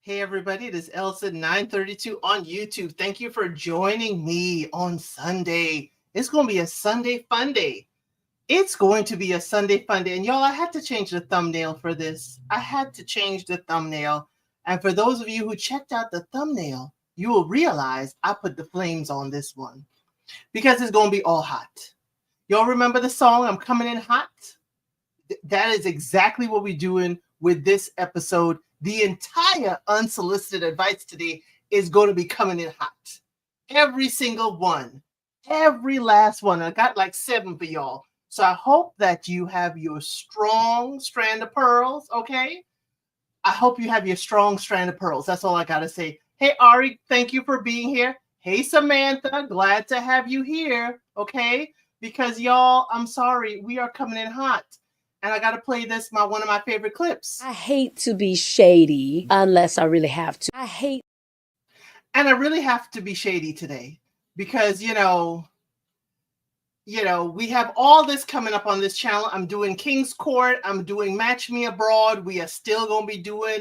Hey everybody, it is Elsa 932 on YouTube. Thank you for joining me on Sunday. It's going to be a Sunday fun day. It's going to be a Sunday fun day. And y'all, I had to change the thumbnail for this. I had to change the thumbnail. And for those of you who checked out the thumbnail, you will realize I put the flames on this one because it's going to be all hot. Y'all remember the song, I'm Coming In Hot? That is exactly what we're doing with this episode. The entire unsolicited advice today is going to be coming in hot. Every single one. Every last one. I got like 7 for y'all. So I hope that you have your strong strand of pearls, okay? I hope you have your strong strand of pearls. That's all I got to say. Hey, Ari, thank you for being here. Hey, Samantha, glad to have you here, okay? Because y'all, I'm sorry, we are coming in hot. And I got to play this, one of my favorite clips. I hate to be shady unless I really have to. And I really have to be shady today because, you know, we have all this coming up on this channel. I'm doing King's Court. I'm doing Match Me Abroad. We are still going to be doing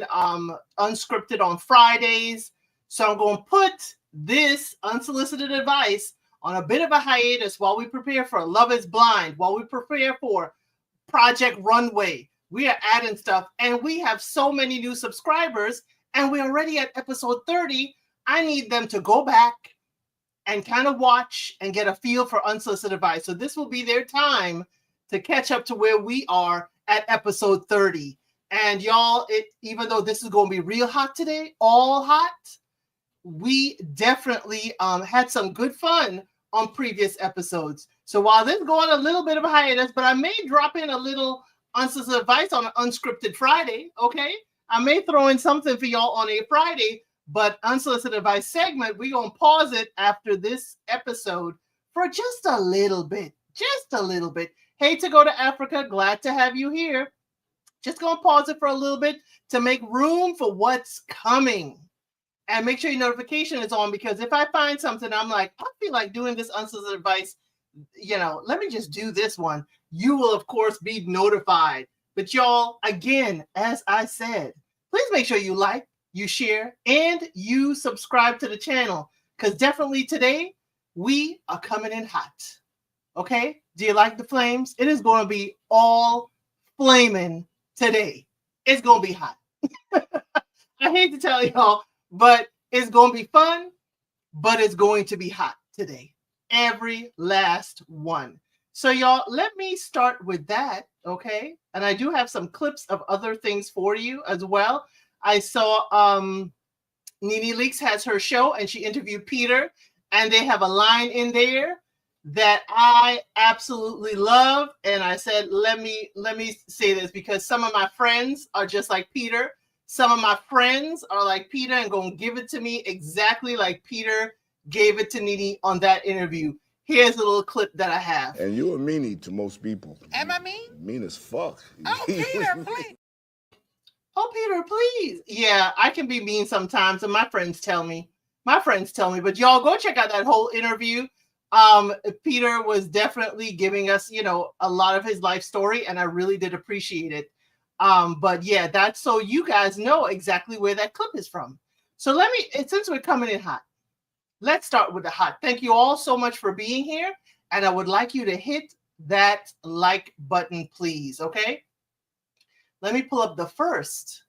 Unscripted on Fridays. So I'm going to put this unsolicited advice on a bit of a hiatus while we prepare for Love is Blind, while we prepare for Project Runway. We are adding stuff and we have so many new subscribers and we're already at episode 30. I need them to go back and kind of watch and get a feel for unsolicited advice. So this will be their time to catch up to where we are at episode 30. And y'all, even though this is going to be real hot today, all hot, we definitely had some good fun on previous episodes. So while this is going a little bit of a hiatus, but I may drop in a little unsolicited advice on an unscripted Friday, okay? I may throw in something for y'all on a Friday, but unsolicited advice segment, we're going to pause it after this episode for just a little bit. Hey, to go to Africa, glad to have you here. Just going to pause it for a little bit to make room for what's coming. And make sure your notification is on because if I find something, I'm like, I feel like doing this unsolicited advice, let me just do this one. You will, of course, be notified. But y'all, again, as I said, please make sure you like, you share, and you subscribe to the channel because definitely today we are coming in hot. Okay? Do you like the flames? It is going to be all flaming today. It's going to be hot. I hate to tell y'all, but it's going to be fun, but it's going to be hot today. Every last one. So y'all, let me start with that, okay? And I do have some clips of other things for you as well. I saw Nene Leakes has her show and she interviewed Peter and they have a line in there that I absolutely love. And I said, let me say this because some of my friends are just like Peter. Some of my friends are like Peter and going to give it to me exactly like Peter gave it to Nene on that interview. Here's a little clip that I have. And you're a meanie to most people. Am I mean? Mean as fuck. Oh, Peter, please. Oh, Peter, please. Yeah, I can be mean sometimes, and my friends tell me. But y'all go check out that whole interview. Peter was definitely giving us, a lot of his life story, and I really did appreciate it. But yeah, that's so you guys know exactly where that clip is from. So since we're coming in hot, let's start with the hot. Thank you all so much for being here. And I would like you to hit that like button, please. Okay. Let me pull up the first,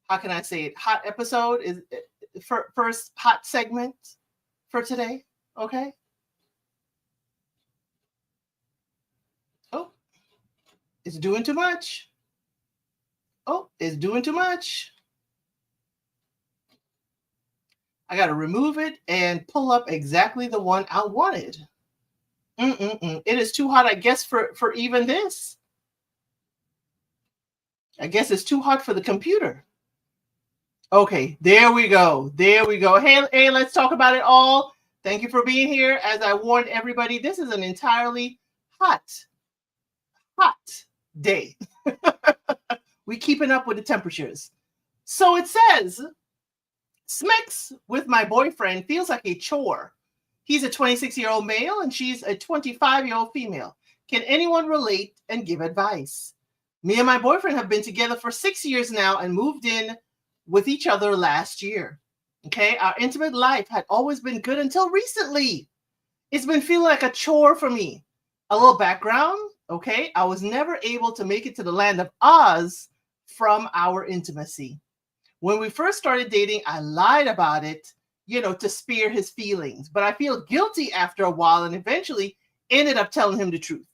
how can I say it? Hot episode is first hot segment for today. Okay. Oh, it's doing too much. Oh, it's doing too much. I got to remove it and pull up exactly the one I wanted. It is too hot, I guess, for even this. I guess it's too hot for the computer. Okay, there we go. There we go. Hey, let's talk about it all. Thank you for being here. As I warned everybody, this is an entirely hot day. We keeping up with the temperatures. So it says, Smix with my boyfriend feels like a chore. He's a 26-year-old male and she's a 25-year-old female. Can anyone relate and give advice? Me and my boyfriend have been together for 6 years now and moved in with each other last year. Okay, our intimate life had always been good until recently. It's been feeling like a chore for me. A little background, okay? I was never able to make it to the land of Oz from our intimacy. When we first started dating, I lied about it, to spare his feelings. But I feel guilty after a while and eventually ended up telling him the truth.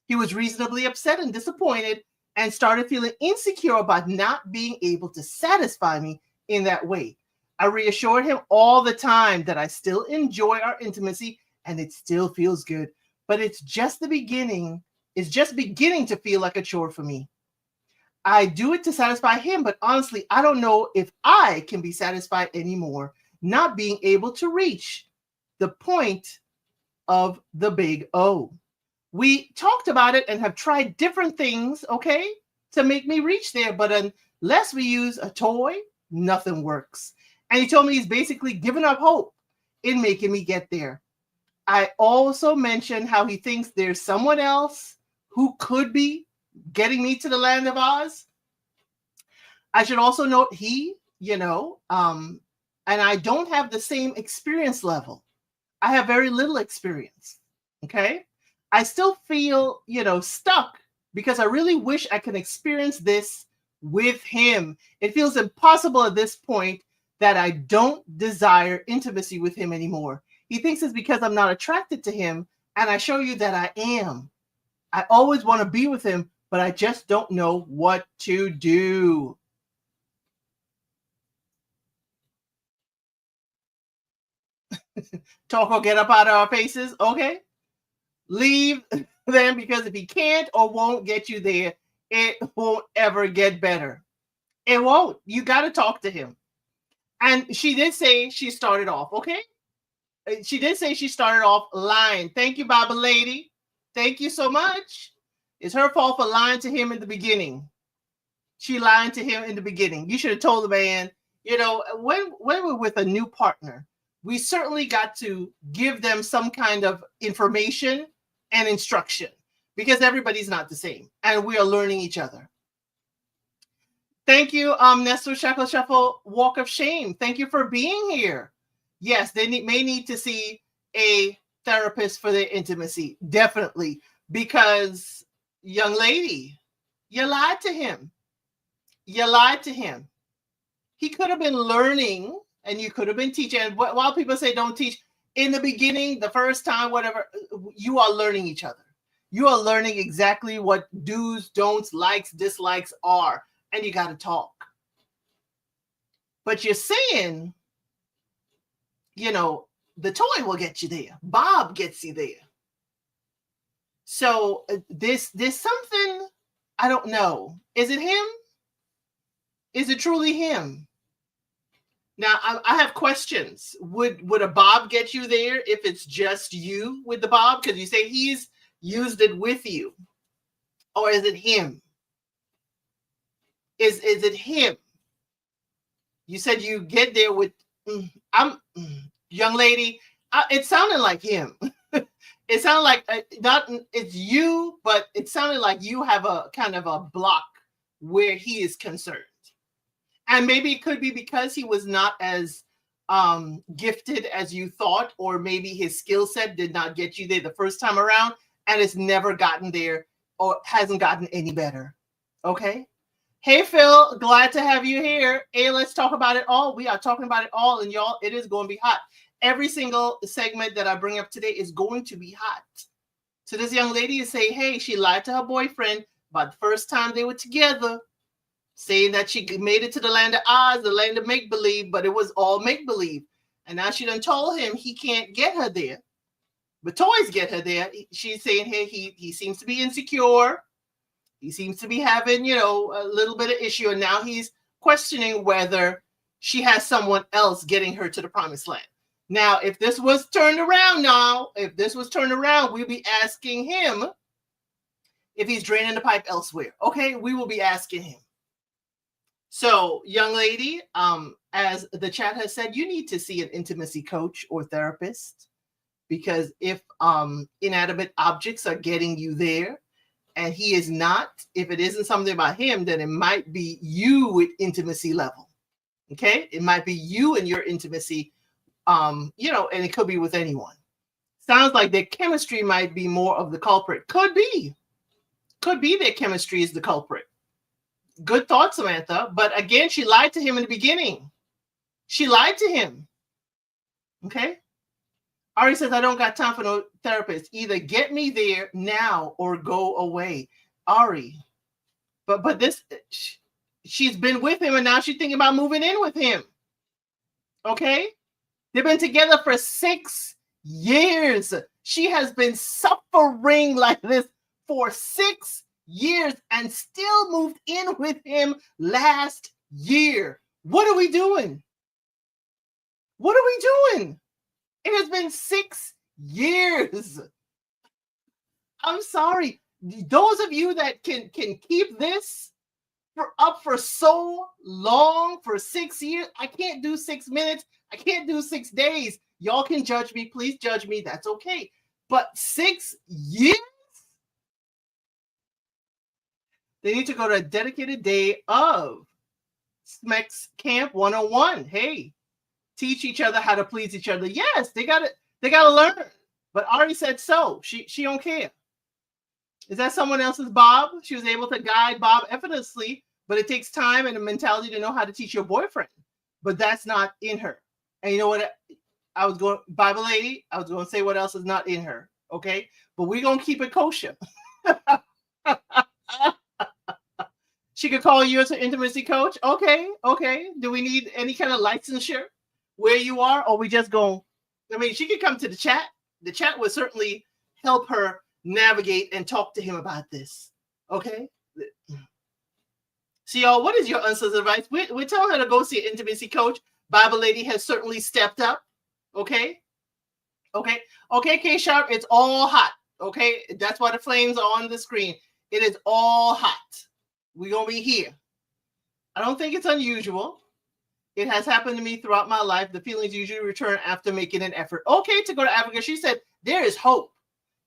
He was reasonably upset and disappointed and started feeling insecure about not being able to satisfy me in that way. I reassured him all the time that I still enjoy our intimacy and it still feels good, but it's just the beginning. It's just beginning to feel like a chore for me. I do it to satisfy him, but honestly, I don't know if I can be satisfied anymore, not being able to reach the point of the big O. We talked about it and have tried different things, okay, to make me reach there. But unless we use a toy, nothing works. And he told me he's basically given up hope in making me get there. I also mentioned how he thinks there's someone else who could be getting me to the land of Oz. I should also note and I don't have the same experience level. I have very little experience. Okay. I still feel, stuck because I really wish I could experience this with him. It feels impossible at this point that I don't desire intimacy with him anymore. He thinks it's because I'm not attracted to him, and I show you that I am. I always want to be with him, but I just don't know what to do. Talk or get up out of our faces, okay? Leave them, because if he can't or won't get you there, it won't ever get better. It won't. You got to talk to him. And she did say she started off, okay? She did say she started off lying. Thank you, Baba Lady. Thank you so much. It's her fault for lying to him in the beginning. She lied to him in the beginning. You should have told the man, when we're with a new partner, we certainly got to give them some kind of information and instruction, because everybody's not the same and we are learning each other. Thank you, Nestor Shackle Shuffle Walk of Shame. Thank you for being here. Yes, they may need to see a therapist for their intimacy. Definitely. Because, young lady, you lied to him. You lied to him. He could have been learning and you could have been teaching. And while people say don't teach, in the beginning, the first time, whatever, you are learning each other. You are learning exactly what do's, don'ts, likes, dislikes are. And you got to talk. But you're saying, the toy will get you there. Bob gets you there. So there's something, I don't know. Is it him? Is it truly him? Now, I have questions. Would a Bob get you there if it's just you with the Bob? Because you say he's used it with you. Or is it him? Is it him? You said you get there with, young lady, it sounded like him. It sounded like it's you, but it sounded like you have a kind of a block where he is concerned. And maybe it could be because he was not as gifted as you thought, or maybe his skill set did not get you there the first time around, and it's never gotten there or hasn't gotten any better. Okay? Hey, Phil, glad to have you here. Hey, let's talk about it all. We are talking about it all, and y'all, it is going to be hot. Every single segment that I bring up today is going to be hot. So this young lady is saying, hey, she lied to her boyfriend about the first time they were together, saying that she made it to the land of Oz, the land of make-believe, but it was all make-believe. And now she done told him he can't get her there. But toys get her there. She's saying, hey, he seems to be insecure. He seems to be having, a little bit of issue. And now he's questioning whether she has someone else getting her to the promised land. Now, if this was turned around we'd be asking him if he's draining the pipe elsewhere. Okay, we will be asking him. So, young lady, as the chat has said, you need to see an intimacy coach or therapist, because if inanimate objects are getting you there and he is not, if it isn't something about him, then it might be you with intimacy level. Okay, it might be you and your intimacy, and it could be with anyone. Sounds like their chemistry might be more of the culprit. Could be their chemistry is the culprit. Good thought, Samantha. But again, she lied to him in the beginning. She lied to him. Okay. Ari says, I don't got time for no therapist. Either get me there now or go away. Ari. But this, she's been with him and now she's thinking about moving in with him. Okay. They've been together for 6 years. She has been suffering like this for 6 years and still moved in with him last year. What are we doing? What are we doing? It has been 6 years. I'm sorry. Those of you that can keep this up for so long, for 6 years, I can't do 6 minutes. I can't do 6 days. Y'all can judge me. Please judge me. That's okay. But 6 years? They need to go to a dedicated day of SMEX Camp 101. Hey, teach each other how to please each other. Yes, they gotta learn. But Ari said so. She don't care. Is that someone else's Bob? She was able to guide Bob effortlessly, but it takes time and a mentality to know how to teach your boyfriend. But that's not in her. And you know what? Bible lady, I was going to say what else is not in her. Okay? But we're going to keep it kosher. She could call you as an intimacy coach. Okay. Do we need any kind of licensure where you are? Or we just go, she could come to the chat. The chat would certainly help her navigate and talk to him about this. Okay. See, y'all, what is your unsolicited advice? We're telling her to go see an intimacy coach. Bible lady has certainly stepped up. Okay, K-Sharp, it's all hot. Okay, that's why the flames are on the screen. It is all hot. We're going to be here. I don't think it's unusual. It has happened to me throughout my life. The feelings usually return after making an effort. Okay, to go to Africa. She said, there is hope.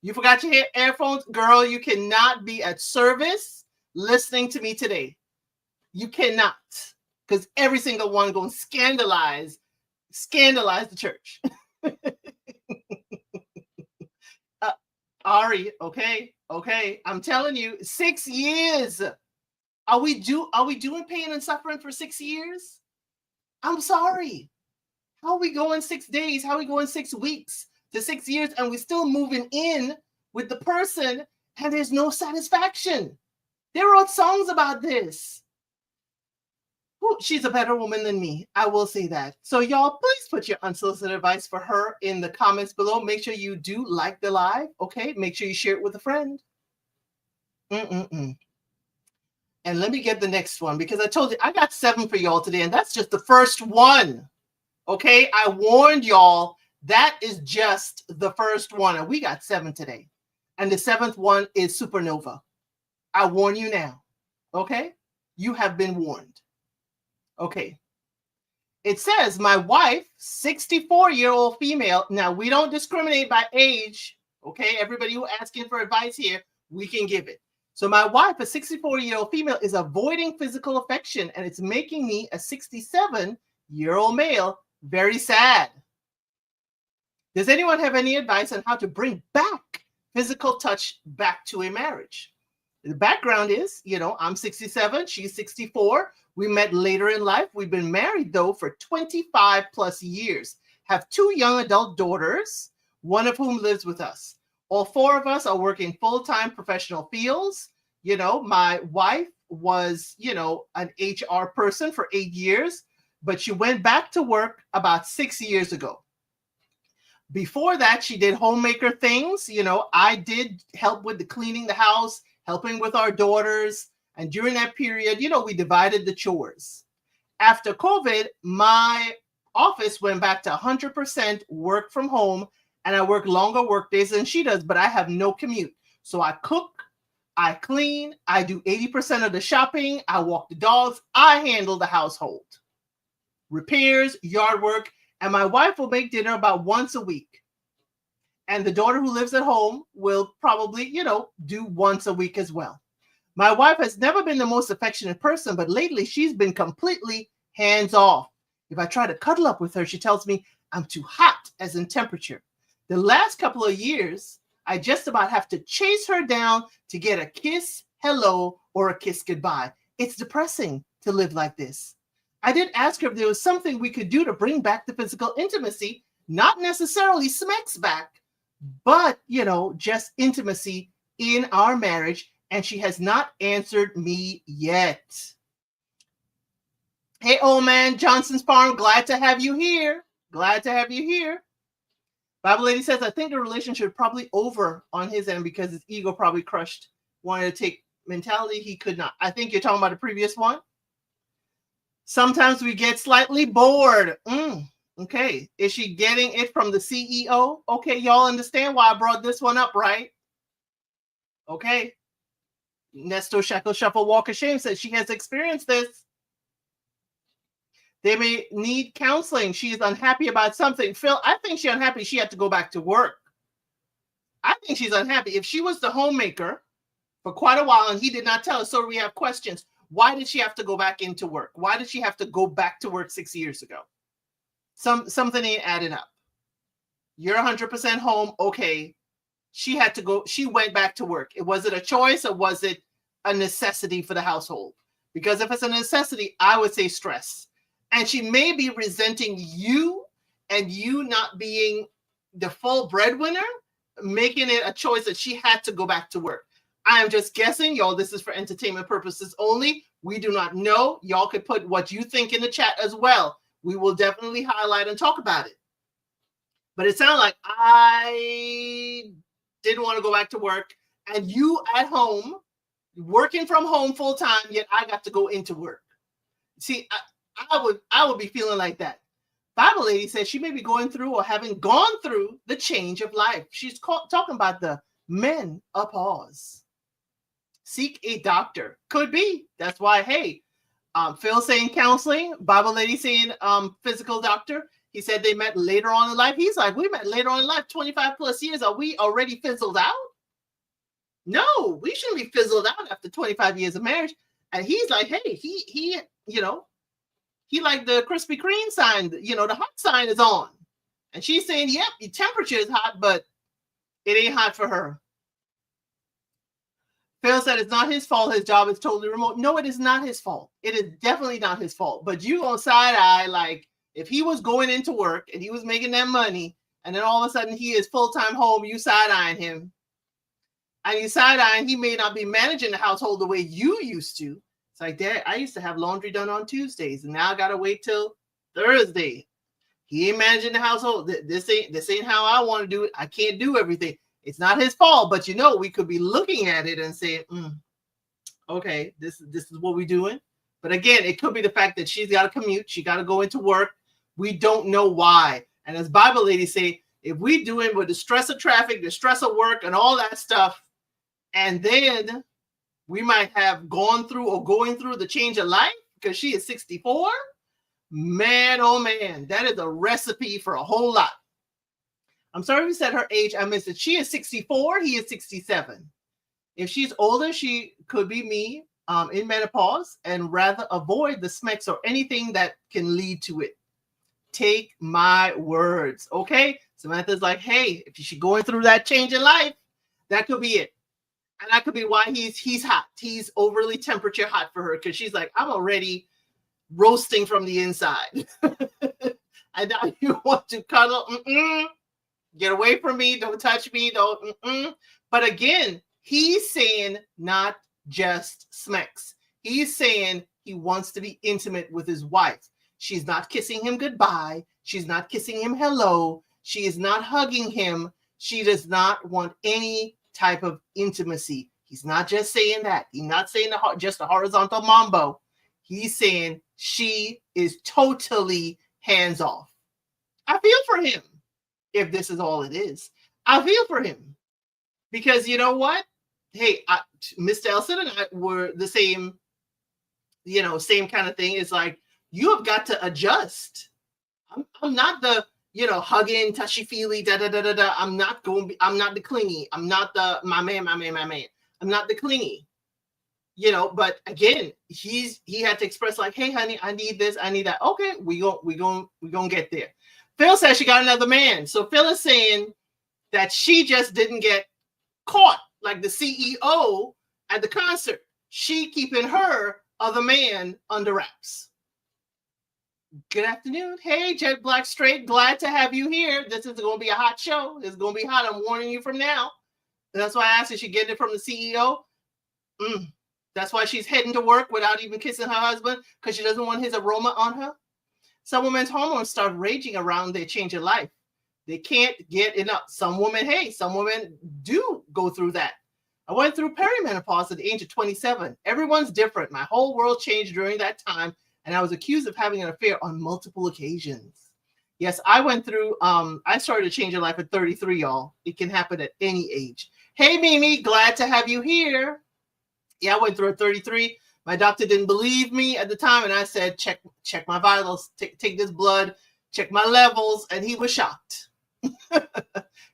You forgot your earphones? Girl, you cannot be at service listening to me today. You cannot. Because every single one going to scandalize the church. Ari, okay. I'm telling you, 6 years. Are we doing pain and suffering for 6 years? I'm sorry. How are we going 6 days? How are we going 6 weeks to 6 years and we're still moving in with the person and there's no satisfaction? They wrote songs about this. Ooh, she's a better woman than me. I will say that. So y'all, please put your unsolicited advice for her in the comments below. Make sure you do like the live. Okay. Make sure you share it with a friend. And let me get the next one because I told you I got 7 for y'all today. And that's just the first one. Okay. I warned y'all that is just the first one. And we got 7 today. And the 7th one is Supernova. I warn you now. Okay. You have been warned. Okay. It says, my wife, 64-year-old female. Now, we don't discriminate by age. Okay. Everybody who asking for advice here, we can give it. So my wife, a 64-year-old female, is avoiding physical affection, and it's making me, a 67-year-old male, very sad. Does anyone have any advice on how to bring back physical touch back to a marriage? The background is, I'm 67, she's 64. We met later in life. We've been married, though, for 25 plus years, have 2 young adult daughters, one of whom lives with us. All 4 of us are working full-time professional fields. My wife was, an HR person for 8 years, but she went back to work about 6 years ago. Before that, she did homemaker things. I did help with the cleaning the house, helping with our daughters. And during that period, we divided the chores. After COVID, my office went back to 100% work from home, and I work longer work days than she does, but I have no commute. So I cook, I clean, I do 80% of the shopping, I walk the dogs, I handle the household, repairs, yard work, and my wife will make dinner about once a week. And the daughter who lives at home will probably, do once a week as well. My wife has never been the most affectionate person, but lately she's been completely hands off. If I try to cuddle up with her, she tells me I'm too hot, as in temperature. The last couple of years, I just about have to chase her down to get a kiss, hello, or a kiss goodbye. It's depressing to live like this. I did ask her if there was something we could do to bring back the physical intimacy, not necessarily smacks back, but, just intimacy in our marriage. And she has not answered me yet. Hey, old man, Johnson's Farm, glad to have you here. Glad to have you here. Bible Lady says, I think the relationship is probably over on his end because his ego probably crushed. Wanted to take mentality, he could not. I think you're talking about the previous one. Sometimes we get slightly bored. Okay. Is she getting it from the CEO? Okay, y'all understand why I brought this one up, right? Okay. Nestor Shackle Shuffle Walk of Shame says she has experienced this. They may need counseling. She is unhappy about something. Phil, I think she's unhappy she had to go back to work. I think she's unhappy. If she was the homemaker for quite a while and he did not tell us, so we have questions. Why did she have to go back into work? Why did she have to go back to work 6 years ago? Something ain't added up. You're 100% home. Okay. She had to go. She went back to work. Was it a choice or was it a necessity for the household? Because if it's a necessity, I would say stress. And she may be resenting you and you not being the full breadwinner, making it a choice that she had to go back to work. I am just guessing, y'all. This is for entertainment purposes only. We do not know. Y'all could put what you think in the chat as well. We will definitely highlight and talk about it. But it sounded like I didn't want to go back to work, and you at home, working from home full time, yet I got to go into work. See, I would be feeling like that. Bible Lady says she may be going through or having gone through the change of life. She's talking about the menopause. Seek a doctor. Could be. That's why, hey, Phil saying counseling, Bible Lady saying physical doctor. He said they met later on in life. He's like, we met later on in life, 25 plus years. Are we already fizzled out? No, we shouldn't be fizzled out after 25 years of marriage. And he's like, hey, he like the Krispy Kreme sign, the hot sign is on. And she's saying, yep, your temperature is hot, but it ain't hot for her. Phil said it's not his fault. His job is totally remote. No, it is not his fault. It is definitely not his fault. But you on side eye, like if he was going into work and he was making that money, and then all of a sudden he is full-time home, you side eyeing him. And you side eyeing, he may not be managing the household the way you used to. It's like, Dad, I used to have laundry done on Tuesdays, and now I gotta wait till Thursday. He ain't managing the household. This ain't how I want to do it. I can't do everything. It's not his fault, but we could be looking at it and saying, okay, this is what we're doing. But again, it could be the fact that she's got to commute. She got to go into work. We don't know why. And as Bible Lady say, if we do it with the stress of traffic, the stress of work and all that stuff, and then we might have gone through or going through the change of life because she is 64, man, oh man, that is a recipe for a whole lot. I'm sorry if you said her age. I missed it. She is 64. He is 67. If she's older, she could be me in menopause and rather avoid the smecks or anything that can lead to it. Take my words. Okay. Samantha's like, hey, if she's going through that change in life, that could be it. And that could be why he's hot. He's overly temperature hot for her because she's like, I'm already roasting from the inside. And now you want to cuddle. Get away from me. Don't touch me. Don't. But again, he's saying not just smacks. He's saying he wants to be intimate with his wife. She's not kissing him goodbye. She's not kissing him hello. She is not hugging him. She does not want any type of intimacy. He's not just saying that. He's not saying just a horizontal mambo. He's saying she is totally hands off. I feel for him if this is all it is. I feel for him because you know what? Hey, Mr. Elson and I were the same, same kind of thing. It's like, you have got to adjust. I'm not the, hugging, touchy-feely, da-da-da-da-da. I'm not the clingy. I'm not the, my man. I'm not the clingy. But again, he had to express like, hey, honey, I need this, I need that. Okay, we gonna get there. Phil says she got another man. So Phil is saying that she just didn't get caught like the CEO at the concert. She keeping her other man under wraps. Good afternoon. Hey, Jet Black Straight. Glad to have you here. This is going to be a hot show. It's going to be hot. I'm warning you from now. And that's why I asked if she getting it from the CEO. That's why she's heading to work without even kissing her husband, because she doesn't want his aroma on her. Some women's hormones start raging around their change of life. They can't get enough. Some women do go through that. I went through perimenopause at the age of 27. Everyone's different. My whole world changed during that time, and I was accused of having an affair on multiple occasions. Yes, I went through, I started a change of life at 33, y'all. It can happen at any age. Hey, Mimi, glad to have you here. Yeah, I went through at 33. My doctor didn't believe me at the time, and I said, check my vitals, take this blood, check my levels, and he was shocked.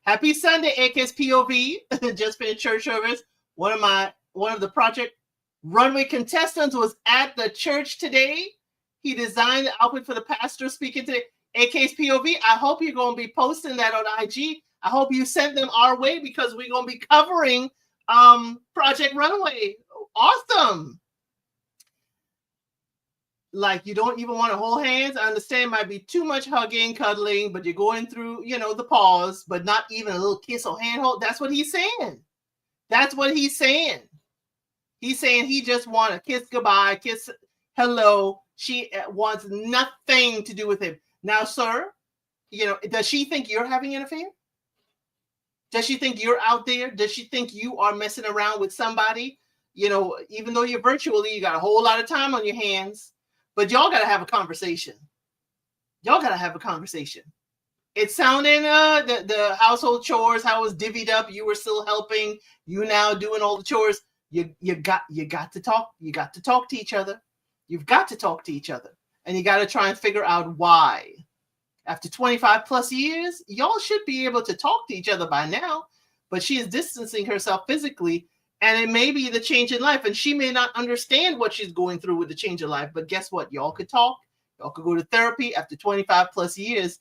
Happy Sunday, AK's POV. Just finished church service. One of the Project Runway contestants was at the church today. He designed the outfit for the pastor speaking today. AK's POV, I hope you're going to be posting that on IG. I hope you send them our way, because we're going to be covering Project Runway. Awesome. Like, you don't even want to hold hands. I understand it might be too much hugging, cuddling, but you're going through, the pause, but not even a little kiss or handhold. That's what he's saying. That's what he's saying. He's saying he just want a kiss goodbye, kiss hello. She wants nothing to do with him. Now, sir, does she think you're having an affair? Does she think you're out there? Does she think you are messing around with somebody? Even though you're virtually, you got a whole lot of time on your hands. But y'all got to have a conversation. Y'all got to have a conversation. It's sounding the household chores, how it was divvied up. You were still helping. You now doing all the chores. You got to talk. You got to talk to each other. You've got to talk to each other. And you got to try and figure out why. After 25 plus years, y'all should be able to talk to each other by now. But she is distancing herself physically. And it may be the change in life, and she may not understand what she's going through with the change of life. But guess what? Y'all could talk. Y'all could go to therapy after 25 plus years.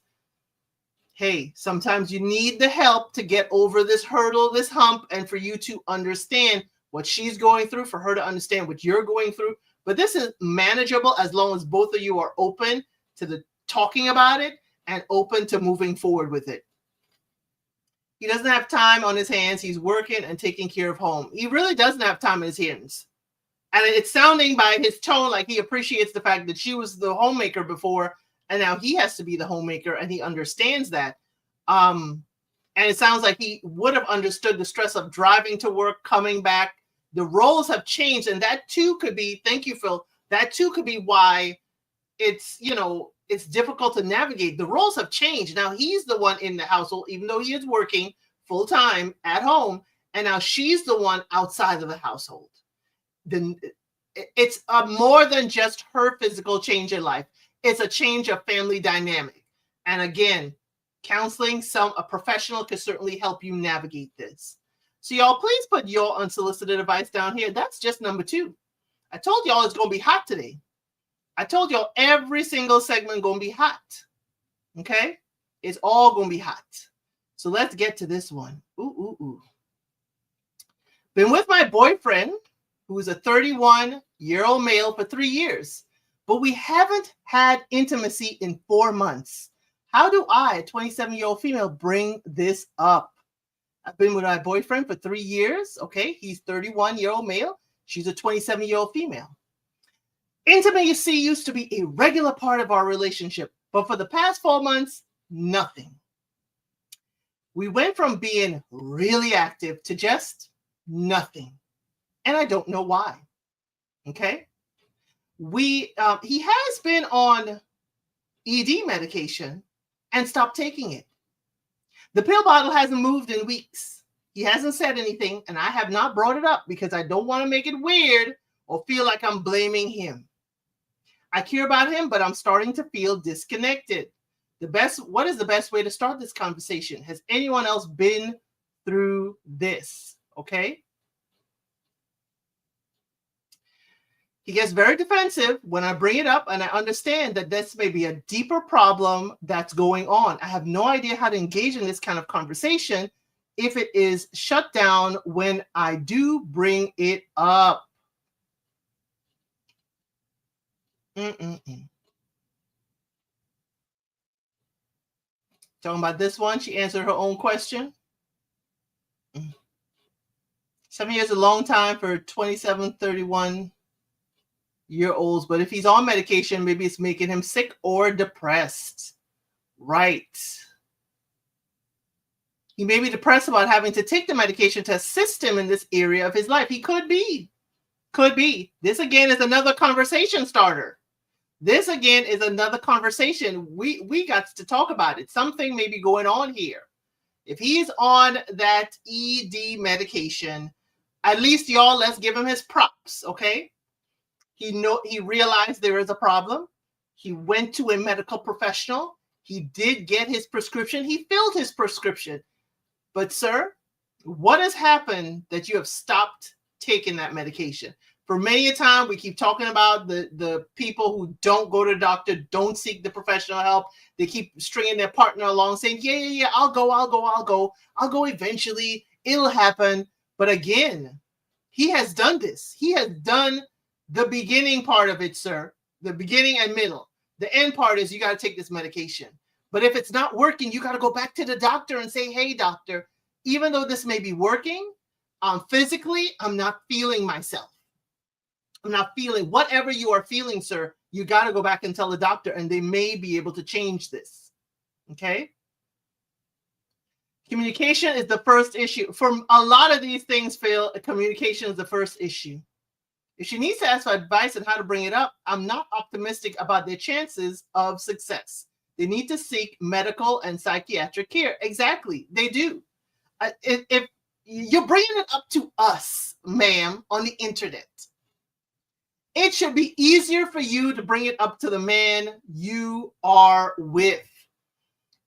Hey, sometimes you need the help to get over this hurdle, this hump, and for you to understand what she's going through, for her to understand what you're going through. But this is manageable as long as both of you are open to the talking about it and open to moving forward with it. He doesn't have time on his hands. He's working and taking care of home. He really doesn't have time on his hands. And it's sounding by his tone like he appreciates the fact that she was the homemaker before, and now he has to be the homemaker, and he understands that. And it sounds like he would have understood the stress of driving to work, coming back. The roles have changed, and that too could be, thank you, Phil, that too could be why it's, it's difficult to navigate. The roles have changed. Now he's the one in the household, even though he is working full time at home. And now she's the one outside of the household. Then it's more than just her physical change in life. It's a change of family dynamic. And again, counseling, a professional can certainly help you navigate this. So y'all, please put your unsolicited advice down here. That's just number 2. I told y'all it's going to be hot today. I told y'all every single segment going to be hot. Okay? It's all going to be hot. So let's get to this one. Ooh. Been with my boyfriend, who is a 31-year-old male, for 3 years, but we haven't had intimacy in 4 months. How do I, a 27-year-old female, bring this up? I've been with my boyfriend for 3 years. Okay, he's 31-year-old male. She's a 27-year-old female. Intimacy used to be a regular part of our relationship, but for the past 4 months, nothing. We went from being really active to just nothing. and I don't know why. Okay. He has been on ED medication and stopped taking it. The pill bottle hasn't moved in weeks. He hasn't said anything, and I have not brought it up because I don't want to make it weird or feel like I'm blaming him. I care about him, but I'm starting to feel disconnected. What is the best way to start this conversation? Has anyone else been through this? Okay. He gets very defensive when I bring it up, and I understand that this may be a deeper problem that's going on. I have no idea how to engage in this kind of conversation if it is shut down when I do bring it up. Talking about this one, she answered her own question. 7 years is a long time for 27, 31-year-olds, but if he's on medication, maybe it's making him sick or depressed. Right. He may be depressed about having to take the medication to assist him in this area of his life. He could be. Could be. This again is another conversation starter. This again is another conversation. We got to talk about it. Something may be going on here. If he's on that ED medication, at least y'all, let's give him his props, okay? He realized there is a problem. He went to a medical professional. He did get his prescription. He filled his prescription. But sir, what has happened that you have stopped taking that medication? For many a time, we keep talking about the people who don't go to the doctor, don't seek the professional help. They keep stringing their partner along saying, yeah, I'll go eventually. It'll happen. But again, he has done this. He has done the beginning part of it, sir. The beginning and middle. The end part is you got to take this medication. But if it's not working, you got to go back to the doctor and say, hey, doctor, even though this may be working, physically, I'm not feeling myself. I'm not feeling whatever you are feeling, sir. You got to go back and tell the doctor, and they may be able to change this. Okay? Communication is the first issue. For a lot of these things, Phil, communication is the first issue. If she needs to ask for advice on how to bring it up, I'm not optimistic about their chances of success. They need to seek medical and psychiatric care. Exactly. They do. If you're bringing it up to us, ma'am, on the internet, it should be easier for you to bring it up to the man you are with.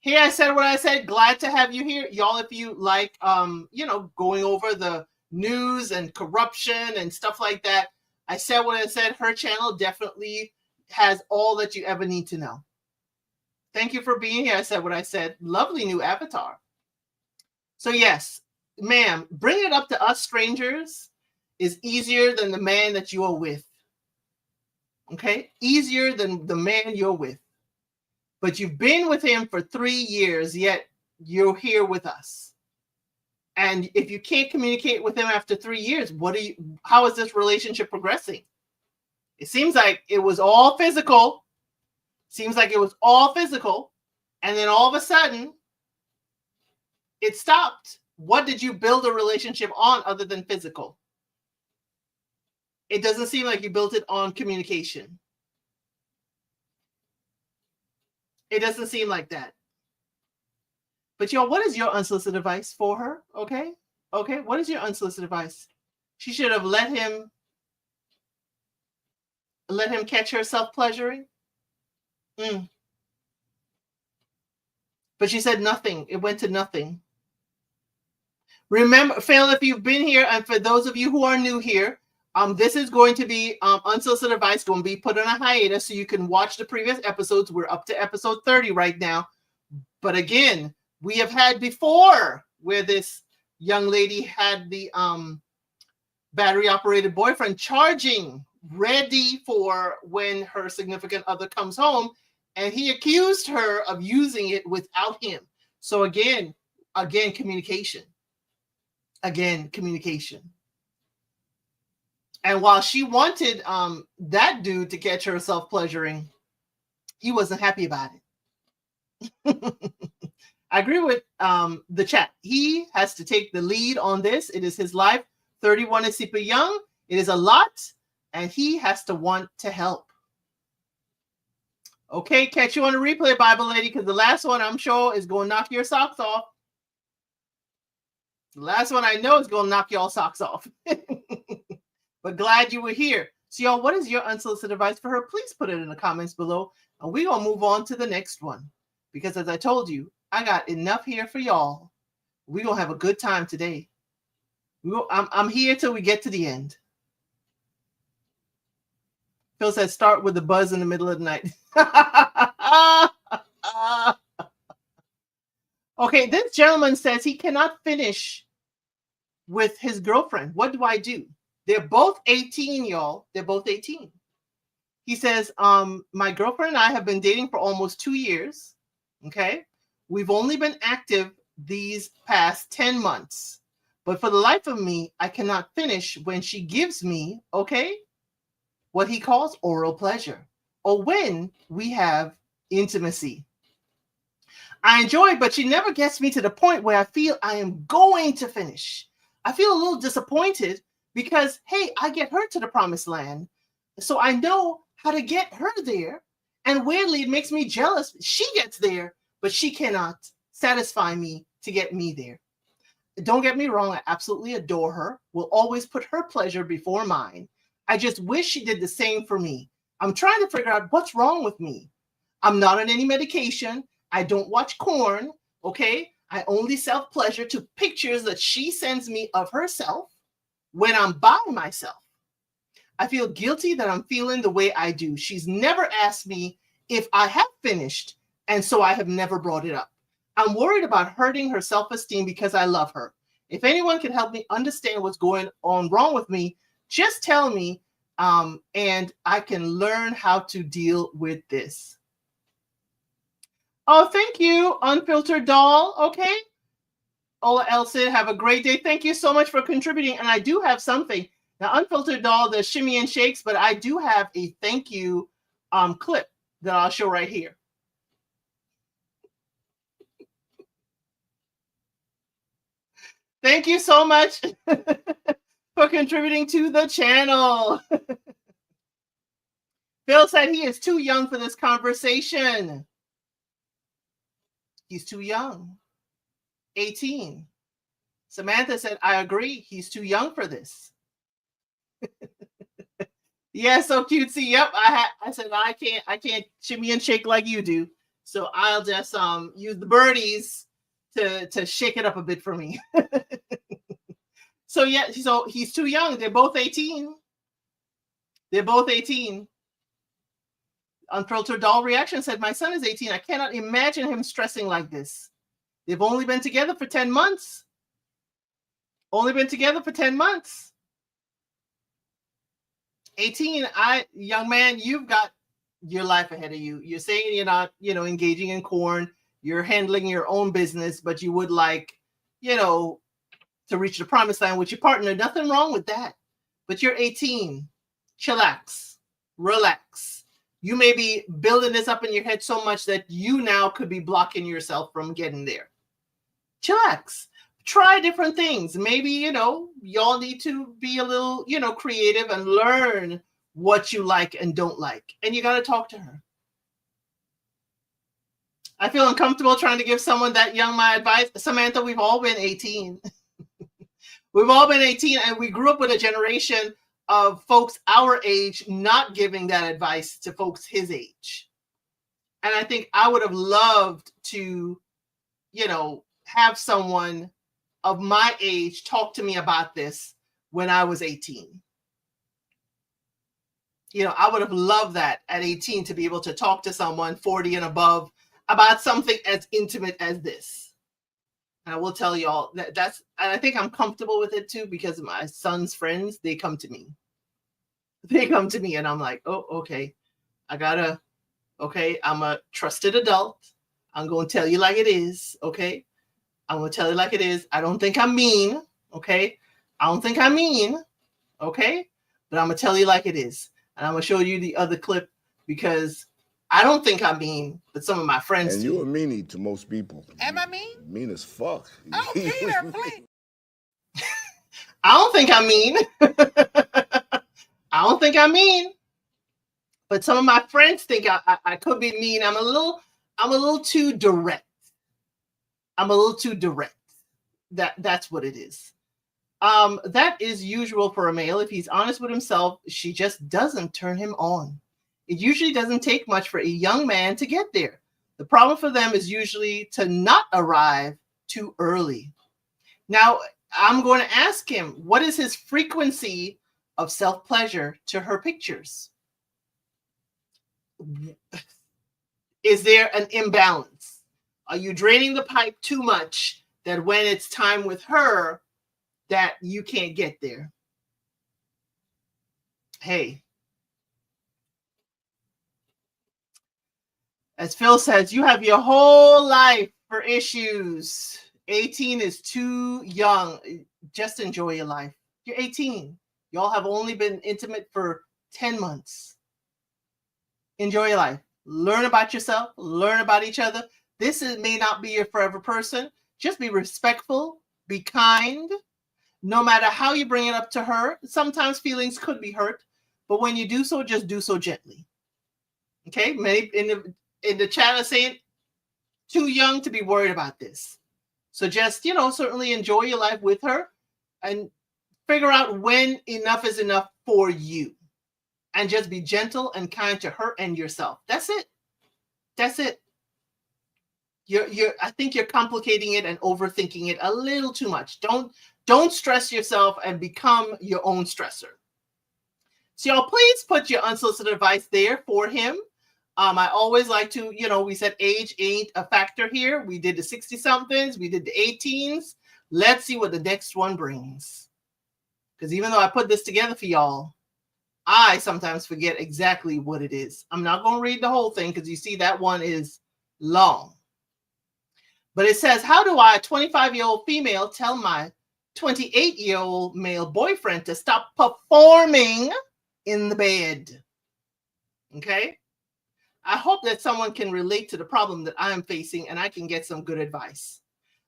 Here I said what I said. Glad to have you here. Y'all, if you like, going over the news and corruption and stuff like that, I said what I said. Her channel definitely has all that you ever need to know. Thank you for being here. I said what I said. Lovely new avatar. So yes, ma'am, bring it up to us strangers is easier than the man that you are with. Okay? Easier than the man you're with. But you've been with him for 3 years, yet you're here with us. And if you can't communicate with him after 3 years, how is this relationship progressing? It seems like it was all physical. And then all of a sudden, it stopped. What did you build a relationship on other than physical? It doesn't seem like you built it on communication. It doesn't seem like that. But y'all, what is your unsolicited advice for her? Okay? What is your unsolicited advice? She should have let him catch her self-pleasuring. But she said nothing. It went to nothing. Remember, Phil, if you've been here, and for those of you who are new here, this is going to be unsolicited advice going to be put on a hiatus so you can watch the previous episodes. We're up to episode 30 right now. But again, we have had before where this young lady had the battery-operated boyfriend charging, ready for when her significant other comes home, and he accused her of using it without him. So again, communication. Again, communication. And while she wanted that dude to catch her self-pleasuring, he wasn't happy about it. I agree with the chat. He has to take the lead on this. It is his life. 31 is super young. It is a lot, and he has to want to help. Okay, catch you on the replay, Bible lady, because the last one I'm sure is going to knock your socks off. The last one I know is going to knock y'all socks off. But glad you were here. So y'all, what is your unsolicited advice for her? Please put it in the comments below. And we're going to move on to the next one. Because as I told you, I got enough here for y'all. We're going to have a good time today. I'm here till we get to the end. Phil says, start with the buzz in the middle of the night. Okay, this gentleman says he cannot finish with his girlfriend. What do I do? They're both 18, y'all. They're both 18. He says, my girlfriend and I have been dating for almost 2 years. Okay. We've only been active these past 10 months. But for the life of me, I cannot finish when she gives me, okay, what he calls oral pleasure, or when we have intimacy. I enjoy it, but she never gets me to the point where I feel I am going to finish. I feel a little disappointed because, hey, I get her to the promised land. So I know how to get her there. And weirdly, it makes me jealous. She gets there, but she cannot satisfy me to get me there. Don't get me wrong. I absolutely adore her. Will always put her pleasure before mine. I just wish she did the same for me. I'm trying to figure out what's wrong with me. I'm not on any medication. I don't watch porn. Okay. I only self-pleasure to pictures that she sends me of herself when I'm by myself. I feel guilty that I'm feeling the way I do. She's never asked me if I have finished, and so I have never brought it up. I'm worried about hurting her self-esteem because I love her. If anyone can help me understand what's going on wrong with me, just tell me, and I can learn how to deal with this. Oh, thank you, Unfiltered Doll. Okay. Ola Elson, have a great day. Thank you so much for contributing. And I do have something. Now, Unfiltered Doll, the shimmy and shakes, but I do have a thank you clip that I'll show right here. Thank you so much for contributing to the channel. Phil said he is too young for this conversation. He's too young. 18. Samantha said, I agree. He's too young for this. Yeah, so cutesy. Yep. I said I can't shimmy and shake like you do. So I'll just use the birdies to shake it up a bit for me. So yeah, so he's too young. They're both 18. They're both 18. Unfiltered Doll Reaction said, my son is 18. I cannot imagine him stressing like this. They've only been together for 10 months. Only been together for 10 months. 18, young man, you've got your life ahead of you. You're saying you're not, engaging in corn. You're handling your own business, but you would like, to reach the promised land with your partner. Nothing wrong with that. But you're 18. Chillax. Relax. You may be building this up in your head so much that you now could be blocking yourself from getting there. Chillax. Try different things. Maybe, y'all need to be a little, creative and learn what you like and don't like. And you got to talk to her. I feel uncomfortable trying to give someone that young my advice. Samantha, we've all been 18. We've all been 18, and we grew up with a generation of folks our age not giving that advice to folks his age. And I think I would have loved to, have someone of my age talk to me about this when I was 18. I would have loved that at 18 to be able to talk to someone 40 and above about something as intimate as this. And I will tell y'all and I think I'm comfortable with it too, because my son's friends, they come to me. They come to me and I'm like, oh, okay. I'm a trusted adult. I'm going to tell you like it is. Okay. I'm going to tell you like it is. I don't think I'm mean. Okay. I don't think I'm mean. Okay. But I'm going to tell you like it is. And I'm going to show you the other clip because I don't think I'm mean, but some of my friends And do. you're a meanie to most people. Am I mean? Mean as fuck. Oh, Peter, please. I don't think I'm mean. I don't think I'm mean. But some of my friends think I could be mean. I'm a little too direct. I'm a little too direct. That's what it is. That is usual for a male. If he's honest with himself, she just doesn't turn him on. It usually doesn't take much for a young man to get there. The problem for them is usually to not arrive too early. Now, I'm going to ask him, what is his frequency of self-pleasure to her pictures? Is there an imbalance? Are you draining the pipe too much that when it's time with her, that you can't get there? Hey, as Phil says, you have your whole life for issues. 18 is too young. Just enjoy your life. You're 18. Y'all have only been intimate for 10 months. Enjoy your life. Learn about yourself. Learn about each other. May not be your forever person. Just be respectful. Be kind. No matter how you bring it up to her, sometimes feelings could be hurt. But when you do so, just do so gently. Okay? Many in the chat are saying, too young to be worried about this. So just, certainly enjoy your life with her and figure out when enough is enough for you. And just be gentle and kind to her and yourself. That's it. That's it. I think you're complicating it and overthinking it a little too much. Don't stress yourself and become your own stressor. So y'all, please put your unsolicited advice there for him. I always like to, we said age ain't a factor here. We did the 60-somethings. We did the 18s. Let's see what the next one brings. Because even though I put this together for y'all, I sometimes forget exactly what it is. I'm not going to read the whole thing because you see that one is long. But it says, how do I, a 25-year-old female, tell my 28-year-old male boyfriend to stop performing in the bed? Okay? I hope that someone can relate to the problem that I am facing and I can get some good advice.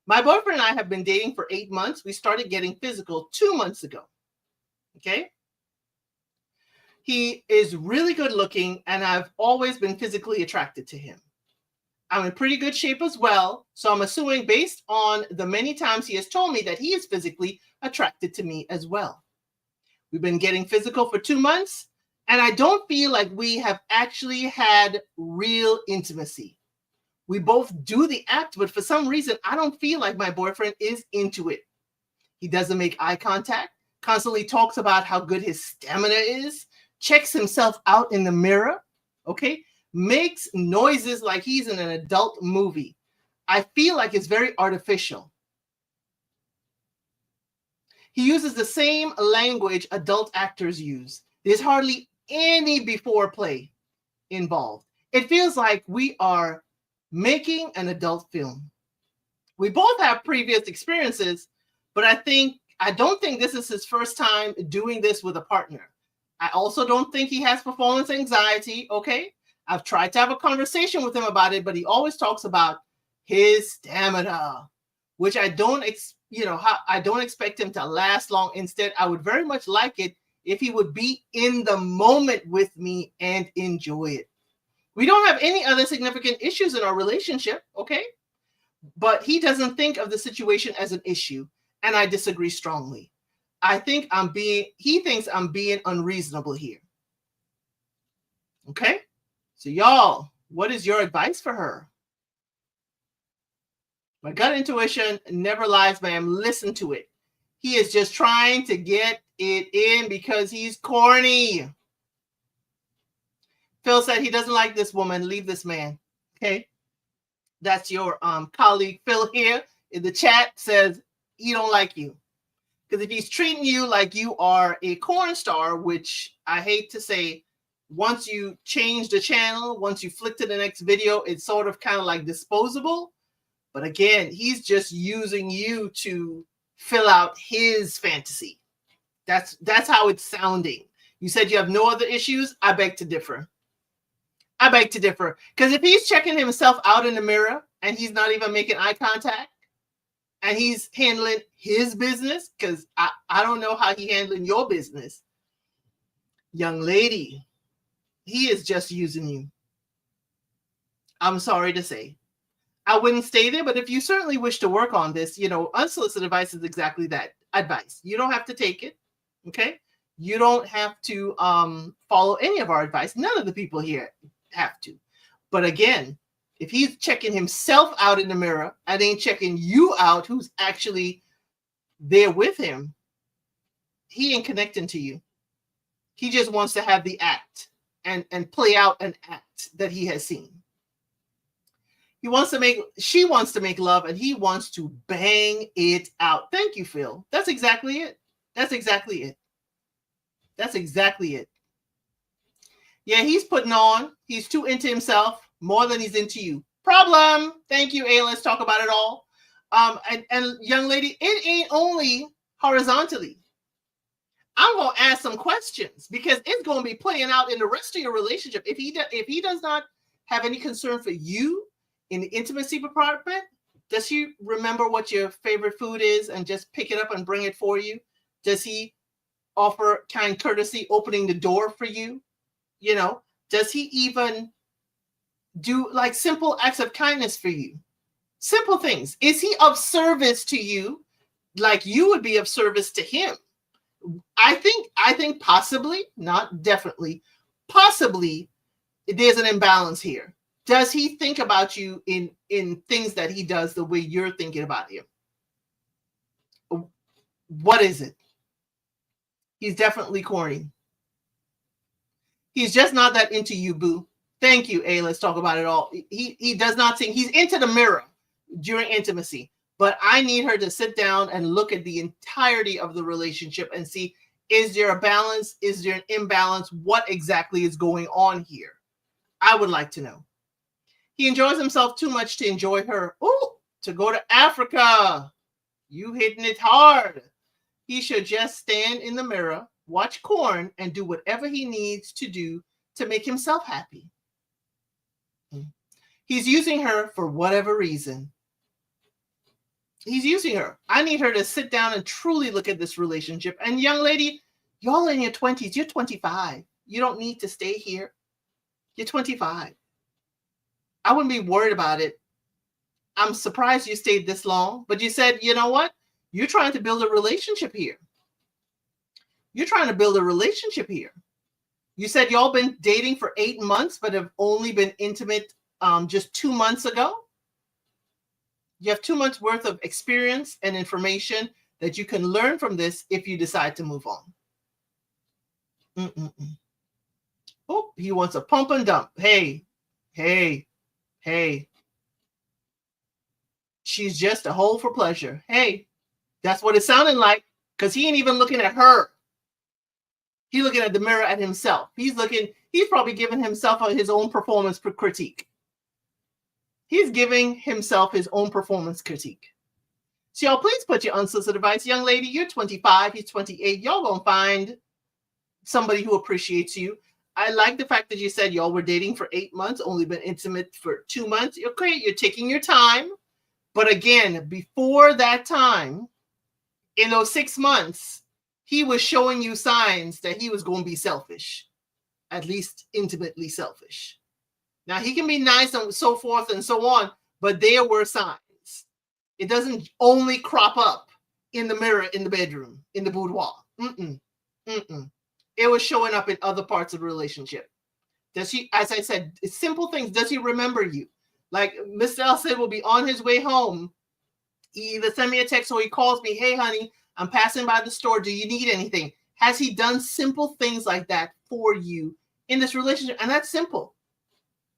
My boyfriend and I have been dating for 8 months. We started getting physical 2 months ago. Okay? He is really good looking and I've always been physically attracted to him. I'm in pretty good shape as well. So I'm assuming based on the many times he has told me that he is physically attracted to me as well. We've been getting physical for 2 months. And I don't feel like we have actually had real intimacy. We both do the act, but for some reason, I don't feel like my boyfriend is into it. He doesn't make eye contact, constantly talks about how good his stamina is, checks himself out in the mirror, okay? Makes noises like he's in an adult movie. I feel like it's very artificial. He uses the same language adult actors use. There's hardly any before play involved. It feels like we are making an adult film. We both have previous experiences, but I don't think this is his first time doing this with a partner. I also don't think he has performance anxiety, okay? I've tried to have a conversation with him about it, but he always talks about his stamina, which I don't expect him to last long. Instead, I would very much like it if he would be in the moment with me and enjoy it. We don't have any other significant issues in our relationship, okay? But he doesn't think of the situation as an issue, and I disagree strongly. He thinks I'm being unreasonable here. Okay? So y'all, what is your advice for her? My gut intuition never lies, ma'am. Listen to it. He is just trying to get it in because he's corny. Phil said he doesn't like this woman. Leave this man. Okay. That's your colleague Phil here in the chat says he don't like you. Because if he's treating you like you are a corn star, which I hate to say, once you change the channel, once you flick to the next video, it's sort of kind of like disposable. But again, he's just using you to fill out his fantasy. That's how it's sounding. You said you have no other issues. I beg to differ. I beg to differ. Because if he's checking himself out in the mirror and he's not even making eye contact and he's handling his business, because I don't know how he handling your business. Young lady, he is just using you. I'm sorry to say. I wouldn't stay there, but if you certainly wish to work on this, unsolicited advice is exactly that, advice. You don't have to take it, okay? You don't have to follow any of our advice. None of the people here have to. But again, if he's checking himself out in the mirror and ain't checking you out, who's actually there with him, he ain't connecting to you. He just wants to have the act and play out an act that he has seen. She wants to make love, and he wants to bang it out. Thank you, Phil. That's exactly it. That's exactly it. That's exactly it. Yeah, he's putting on. He's too into himself more than he's into you. Problem. Thank you, A. Let's talk about it all. And young lady, it ain't only horizontally. I'm going to ask some questions because it's going to be playing out in the rest of your relationship. If he does not have any concern for you in the intimacy department, does he remember what your favorite food is and just pick it up and bring it for you? Does he offer kind courtesy, opening the door for you? Does he even do like simple acts of kindness for you? Simple things. Is he of service to you like you would be of service to him? I think possibly, not definitely, possibly there's an imbalance here. Does he think about you in things that he does the way you're thinking about him? What is it? He's definitely corny. He's just not that into you, boo. Thank you, A. Let's talk about it all. He does not think he's into the mirror during intimacy, but I need her to sit down and look at the entirety of the relationship and see, is there a balance? Is there an imbalance? What exactly is going on here? I would like to know. He enjoys himself too much to enjoy her. Oh, to go to Africa. You hitting it hard. He should just stand in the mirror, watch corn, and do whatever he needs to do to make himself happy. He's using her for whatever reason. He's using her. I need her to sit down and truly look at this relationship. And young lady, y'all in your 20s, you're 25. You don't need to stay here. You're 25. I wouldn't be worried about it. I'm surprised you stayed this long, but you said, you know what? You're trying to build a relationship here. You're trying to build a relationship here. You said y'all been dating for 8 months, but have only been intimate just 2 months ago. You have 2 months worth of experience and information that you can learn from this if you decide to move on. Oh, he wants a pump and dump. Hey. She's just a hole for pleasure. Hey, that's what it sounded like, because he ain't even looking at her. He's looking at the mirror at himself. He's probably giving himself his own performance critique. He's giving himself his own performance critique. So y'all, please put your unsolicited advice. Young lady, you're 25, he's 28. Y'all gonna find somebody who appreciates you. I like the fact that you said y'all were dating for 8 months, only been intimate for 2 months. Okay, you're taking your time. But again, before that time, in those 6 months, he was showing you signs that he was going to be selfish, at least intimately selfish. Now, he can be nice and so forth and so on, but there were signs. It doesn't only crop up in the mirror, in the bedroom, in the boudoir. It was showing up in other parts of the relationship. Does he, as I said, it's simple things. Does he remember you? Like Mr. L said, will be on his way home. He either send me a text or he calls me, hey, honey, I'm passing by the store. Do you need anything? Has he done simple things like that for you in this relationship? And that's simple.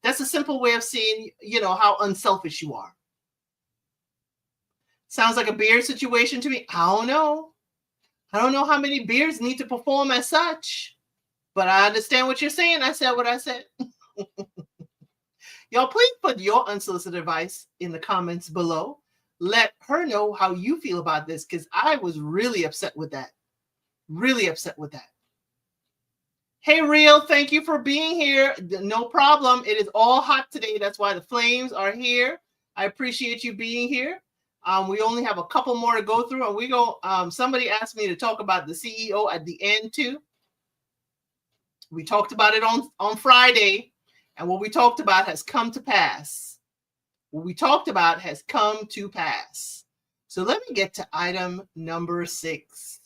That's a simple way of seeing, how unselfish you are. Sounds like a beard situation to me. I don't know. I don't know how many beards need to perform as such, but I understand what you're saying. I said what I said. Y'all, please put your unsolicited advice in the comments below. Let her know how you feel about this, because I was really upset with that. Really upset with that. Hey, Real, thank you for being here. No problem. It is all hot today. That's why the flames are here. I appreciate you being here. We only have a couple more to go through, and we go. Somebody asked me to talk about the CEO at the end too. We talked about it on Friday, and what we talked about has come to pass. What we talked about has come to pass. So let me get to item number 6.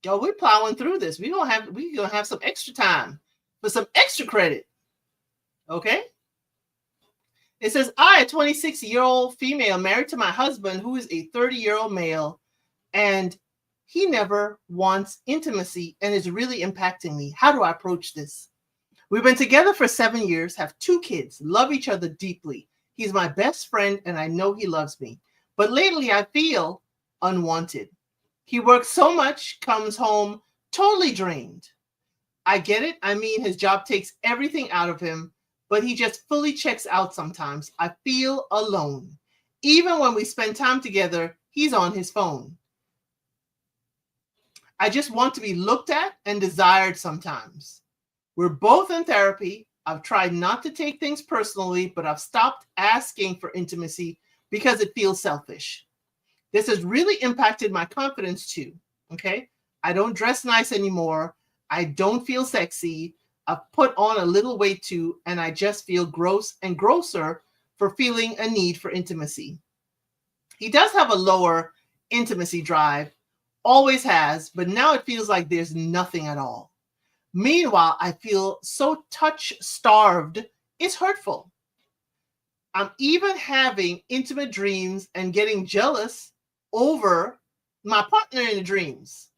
Yo, we're plowing through this. We're gonna have some extra time for some extra credit. Okay. It says, I, a 26-year-old female married to my husband, who is a 30-year-old male, and he never wants intimacy and is really impacting me. How do I approach this? We've been together for 7 years, have 2 kids, love each other deeply. He's my best friend, and I know he loves me. But lately, I feel unwanted. He works so much, comes home totally drained. I get it. I mean, his job takes everything out of him, but he just fully checks out sometimes. I feel alone. Even when we spend time together, he's on his phone. I just want to be looked at and desired sometimes. We're both in therapy. I've tried not to take things personally, but I've stopped asking for intimacy because it feels selfish. This has really impacted my confidence too. Okay. I don't dress nice anymore. I don't feel sexy. I've put on a little weight too, and I just feel gross and grosser for feeling a need for intimacy. He does have a lower intimacy drive, always has, but now it feels like there's nothing at all. Meanwhile, I feel so touch-starved, it's hurtful. I'm even having intimate dreams and getting jealous over my partner in the dreams,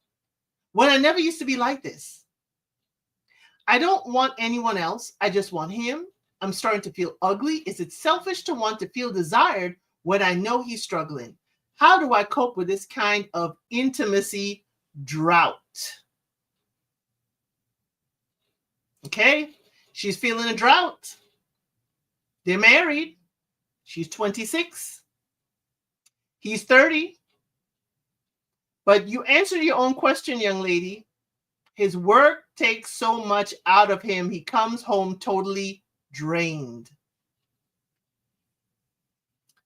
when I never used to be like this. I don't want anyone else. I just want him. I'm starting to feel ugly. Is it selfish to want to feel desired when I know he's struggling? How do I cope with this kind of intimacy drought? Okay, she's feeling a drought. They're married. She's 26. He's 30. But you answered your own question, young lady. His work takes so much out of him. He comes home totally drained.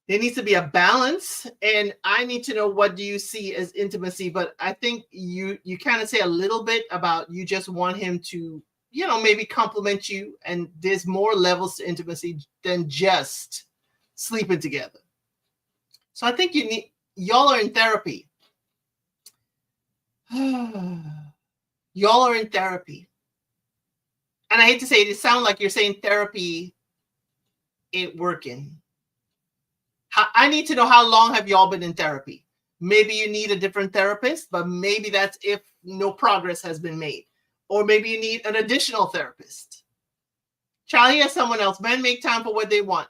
There needs to be a balance, and I need to know, what do you see as intimacy? But I think you kind of say a little bit about, you just want him to, maybe compliment you, and there's more levels to intimacy than just sleeping together. So I think y'all are in therapy. Y'all are in therapy. And I hate to say it, it sounds like you're saying therapy ain't working. I need to know, how long have y'all been in therapy? Maybe you need a different therapist, but maybe that's if no progress has been made. Or maybe you need an additional therapist. Charlie has someone else. Men make time for what they want.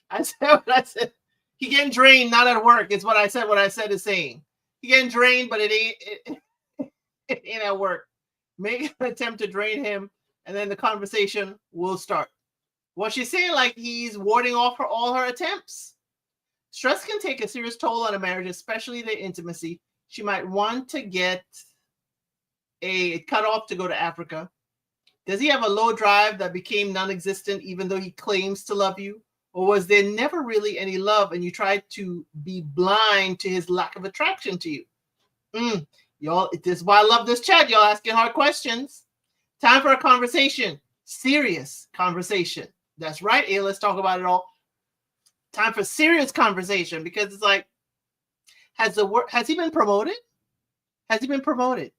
I said what I said. He getting drained, not at work. It's what I said. What I said is saying. He getting drained, but it ain't at work. Make an attempt to drain him, and then the conversation will start. Well, she's saying like he's warding off all her attempts. Stress can take a serious toll on a marriage, especially the intimacy. She might want to get a cutoff to go to Africa. Does he have a low drive that became non-existent even though he claims to love you? Or was there never really any love and you tried to be blind to his lack of attraction to you? Y'all, this is why I love this chat. Y'all asking hard questions. Time for a conversation. Serious conversation. That's right. Hey, let's talk about it all. Time for serious conversation, because it's like, has he been promoted? Has he been promoted?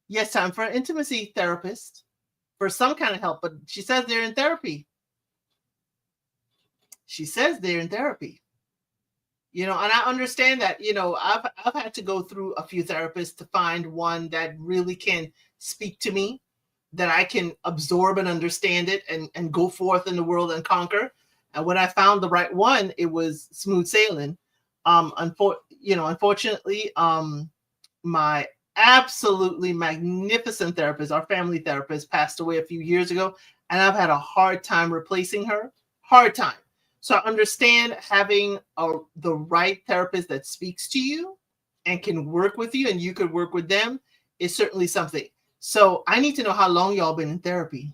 Yes, time for an intimacy therapist for some kind of help. But she says they're in therapy. She says they're in therapy. And I understand that, I've had to go through a few therapists to find one that really can speak to me, that I can absorb and understand it and go forth in the world and conquer. And when I found the right one, it was smooth sailing. Unfortunately, my absolutely magnificent therapist, our family therapist, passed away a few years ago, and I've had a hard time replacing her. Hard time. So I understand having the right therapist that speaks to you and can work with you, and you could work with them, is certainly something. So I need to know how long y'all been in therapy.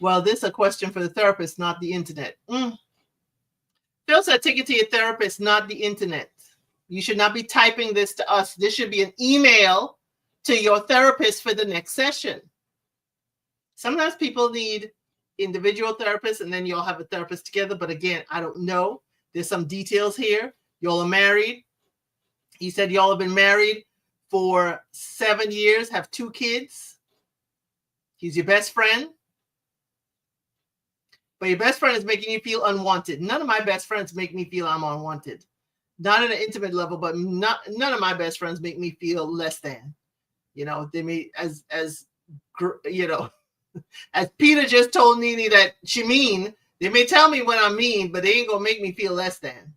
Well, this is a question for the therapist, not the internet. Phil said, take it to your therapist, not the internet. You should not be typing this to us. This should be an email to your therapist for the next session. Sometimes people need individual therapists and then you'll have a therapist together. But again, I don't know. There's some details here. Y'all are married. He said y'all have been married for 7 years, have 2 kids. He's your best friend. But your best friend is making you feel unwanted. None of my best friends make me feel I'm unwanted. Not at an intimate level, but none of my best friends make me feel less than. You know, they may, as you know, as Peter just told Nene that she mean, they may tell me when I'm mean, but they ain't gonna make me feel less than.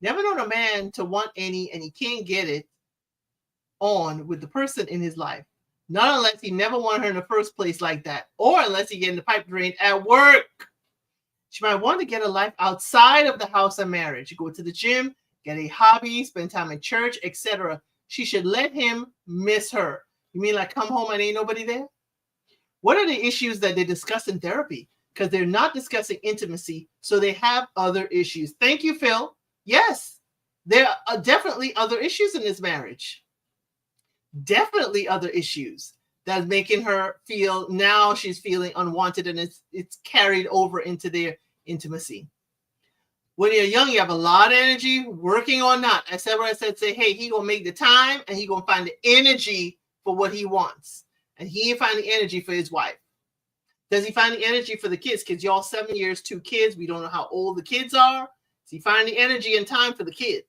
Never known a man to want any, and he can't get it on with the person in his life. Not unless he never wanted her in the first place like that, or unless he get in the pipe dream at work. She might want to get a life outside of the house and marriage. Go to the gym, get a hobby, spend time in church, etc. She should let him miss her. You mean like come home and ain't nobody there? What are the issues that they discuss in therapy? Because they're not discussing intimacy, so they have other issues. Thank you, Phil. Yes, there are definitely other issues in this marriage. Definitely other issues that's making her feel, now she's feeling unwanted, and it's carried over into their intimacy. When you're young, you have a lot of energy working on that. I said what I said, say, hey, he gonna make the time and he gonna find the energy for what he wants. And he ain't find the energy for his wife. Does he find the energy for the kids? Because y'all 7 years, 2 kids. We don't know how old the kids are. Does he find the energy and time for the kids?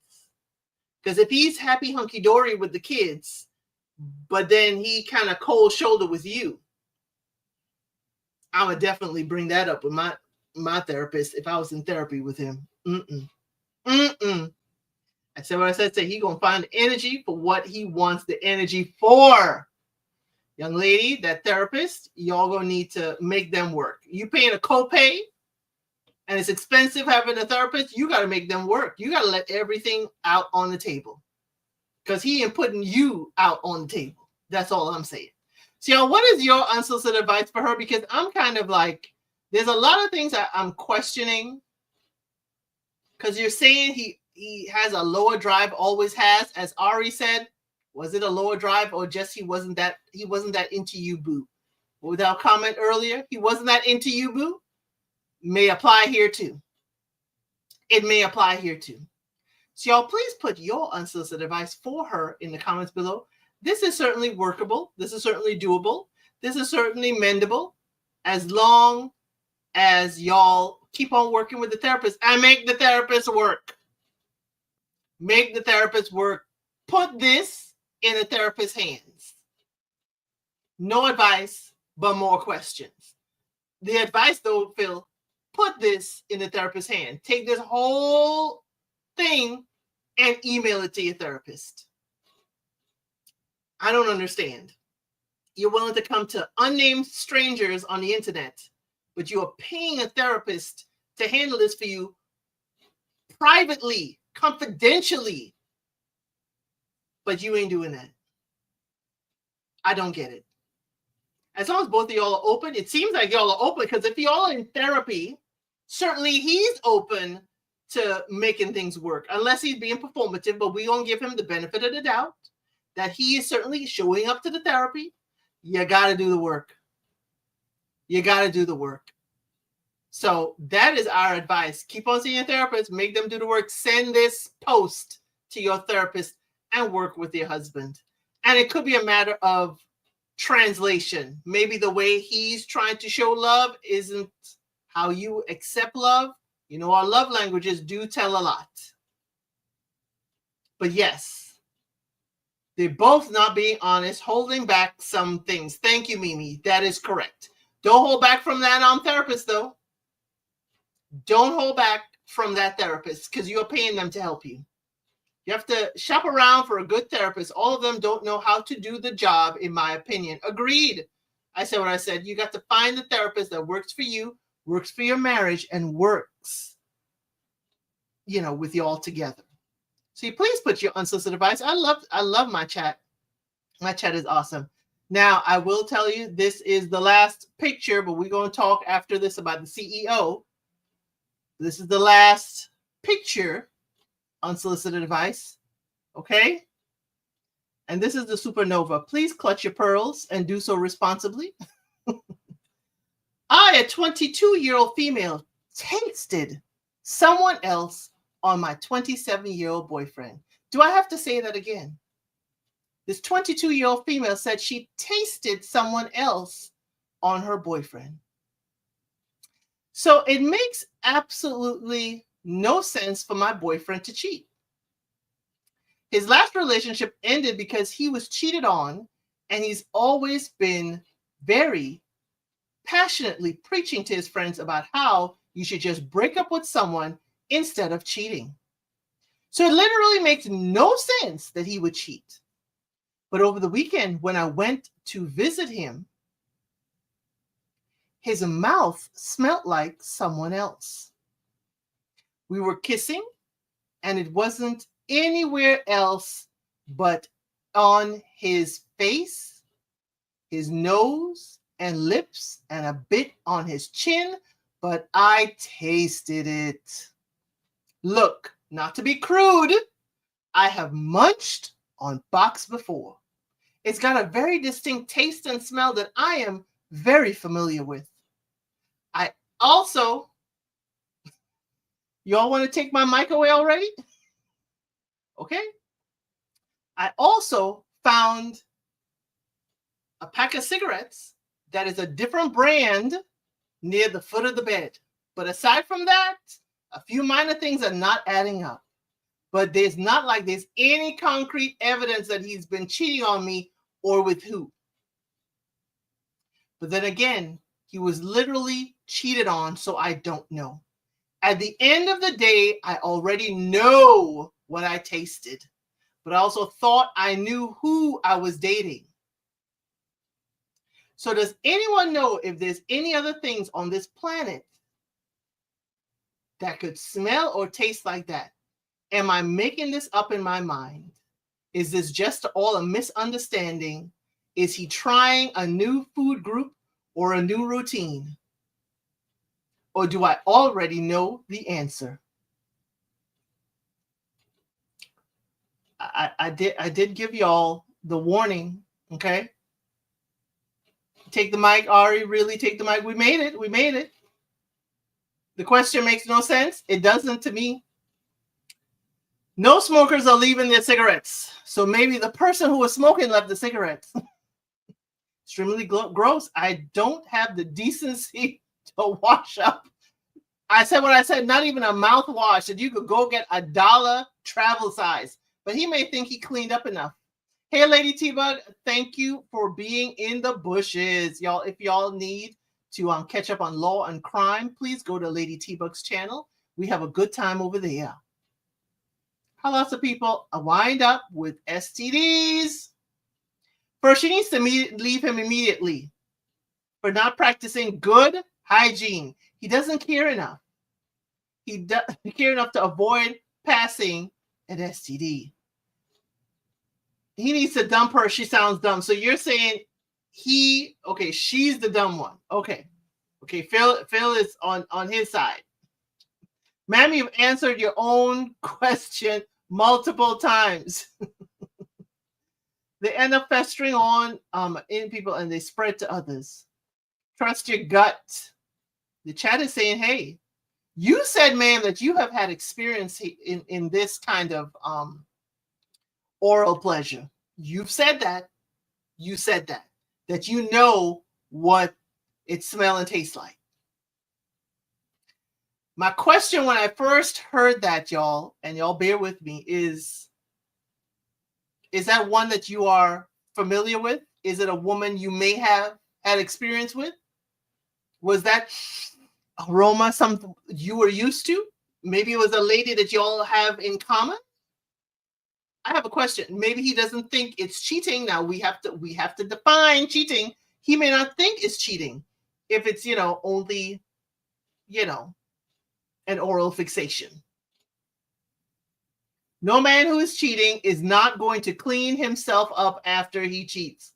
Because if he's happy hunky-dory with the kids, but then he kind of cold shoulder with you, I would definitely bring that up with my therapist if I was in therapy with him. I said what I said. Say he gonna find the energy for what he wants the energy for. Young lady, that therapist, y'all gonna need to make them work. You paying a copay, and it's expensive having a therapist. You got to make them work. You got to let everything out on the table, because he ain't putting you out on the table. That's all I'm saying. So, y'all, what is your unsolicited advice for her? Because I'm kind of like, there's a lot of things I'm questioning. Because you're saying he has a lower drive, always has, as Ari said. Was it a lower drive, or just he wasn't that into you, boo? Without comment earlier, he wasn't that into you, boo. May apply here too. It may apply here too. So y'all, please put your unsolicited advice for her in the comments below. This is certainly workable. This is certainly doable. This is certainly mendable, as long as y'all keep on working with the therapist and make the therapist work. Make the therapist work. Put this in the therapist's hands. No advice, but more questions. The advice, though, Phil, put this in the therapist's hand. Take this whole thing and email it to your therapist. I don't understand. You're willing to come to unnamed strangers on the internet, but you are paying a therapist to handle this for you privately, confidentially, but you ain't doing that. I don't get it. As long as both of y'all are open, it seems like y'all are open, because if y'all are in therapy, certainly he's open to making things work, unless he's being performative, but we're going to give him the benefit of the doubt that he is certainly showing up to the therapy. You got to do the work. You got to do the work. So that is our advice. Keep on seeing your therapist. Make them do the work. Send this post to your therapist and work with your husband. And it could be a matter of translation. Maybe the way he's trying to show love isn't how you accept love. You know, our love languages do tell a lot. But yes, they're both not being honest, holding back some things. Thank you, Mimi. That is correct. Don't hold back from that therapist, though. Don't hold back from that therapist, because you're paying them to help you. You have to shop around for a good therapist. All of them don't know how to do the job, in my opinion. Agreed. I said what I said. You got to find the therapist that works for you, works for your marriage, and works, you know, with you all together. So you please put your unsolicited advice. I love my chat. My chat is awesome. Now, I will tell you, this is the last picture, but we're going to talk after this about the CEO. This is the last picture, unsolicited advice. Okay? And this is the supernova. Please clutch your pearls and do so responsibly. I, a 22-year-old female, tasted someone else on my 27-year-old boyfriend. Do I have to say that again? This 22-year-old female said she tasted someone else on her boyfriend. So it makes absolutely no sense for my boyfriend to cheat. His last relationship ended because he was cheated on, and he's always been very passionately preaching to his friends about how you should just break up with someone instead of cheating. So it literally makes no sense that he would cheat. But over the weekend, when I went to visit him, his mouth smelled like someone else. We were kissing, and it wasn't anywhere else but on his face, his nose, and lips, and a bit on his chin, but I tasted it. Look, not to be crude, I have munched on box before. It's got a very distinct taste and smell that I am very familiar with. I also, y'all want to take my mic away already? Okay. I also found a pack of cigarettes that is a different brand near the foot of the bed. But aside from that, a few minor things are not adding up. But there's not like there's any concrete evidence that he's been cheating on me or with who. But then again, he was literally cheated on, so I don't know. At the end of the day, I already know what I tasted, but I also thought I knew who I was dating. So does anyone know if there's any other things on this planet that could smell or taste like that? Am I making this up in my mind? Is this just all a misunderstanding? Is he trying a new food group or a new routine? Or do I already know the answer? I did give y'all the warning, okay? Take the mic, Ari, really take the mic. We made it. We made it. The question makes no sense. It doesn't to me. No smokers are leaving their cigarettes. So maybe the person who was smoking left the cigarettes. Extremely gross. I don't have the decency to wash up. I said what I said, not even a mouthwash that you could go get $1 travel size. But he may think he cleaned up enough. Hey, Lady T-Bug, thank you for being in the bushes. Y'all, if y'all need to catch up on law and crime, please go to Lady T-Bug's channel. We have a good time over there. How lots of people wind up with STDs. First, she needs to leave him immediately for not practicing good hygiene. He doesn't care enough. He doesn't care enough to avoid passing an STD. He needs to dump her. She sounds dumb. So you're saying she's the dumb one. Okay. Phil is on his side. Ma'am, you've answered your own question multiple times. They end up festering on in people and they spread to others. Trust your gut. The chat is saying, hey, you said, ma'am, that you have had experience in this kind of oral pleasure. You've said that. You said that. That you know what it smells and tastes like. My question when I first heard that, y'all, and y'all bear with me, is that one that you are familiar with? Is it a woman you may have had experience with? Was that aroma something you were used to? Maybe it was a lady that y'all have in common? I have a question. Maybe he doesn't think it's cheating. Now we have to define cheating. He may not think it's cheating if it's, only, an oral fixation. No man who is cheating is not going to clean himself up after he cheats.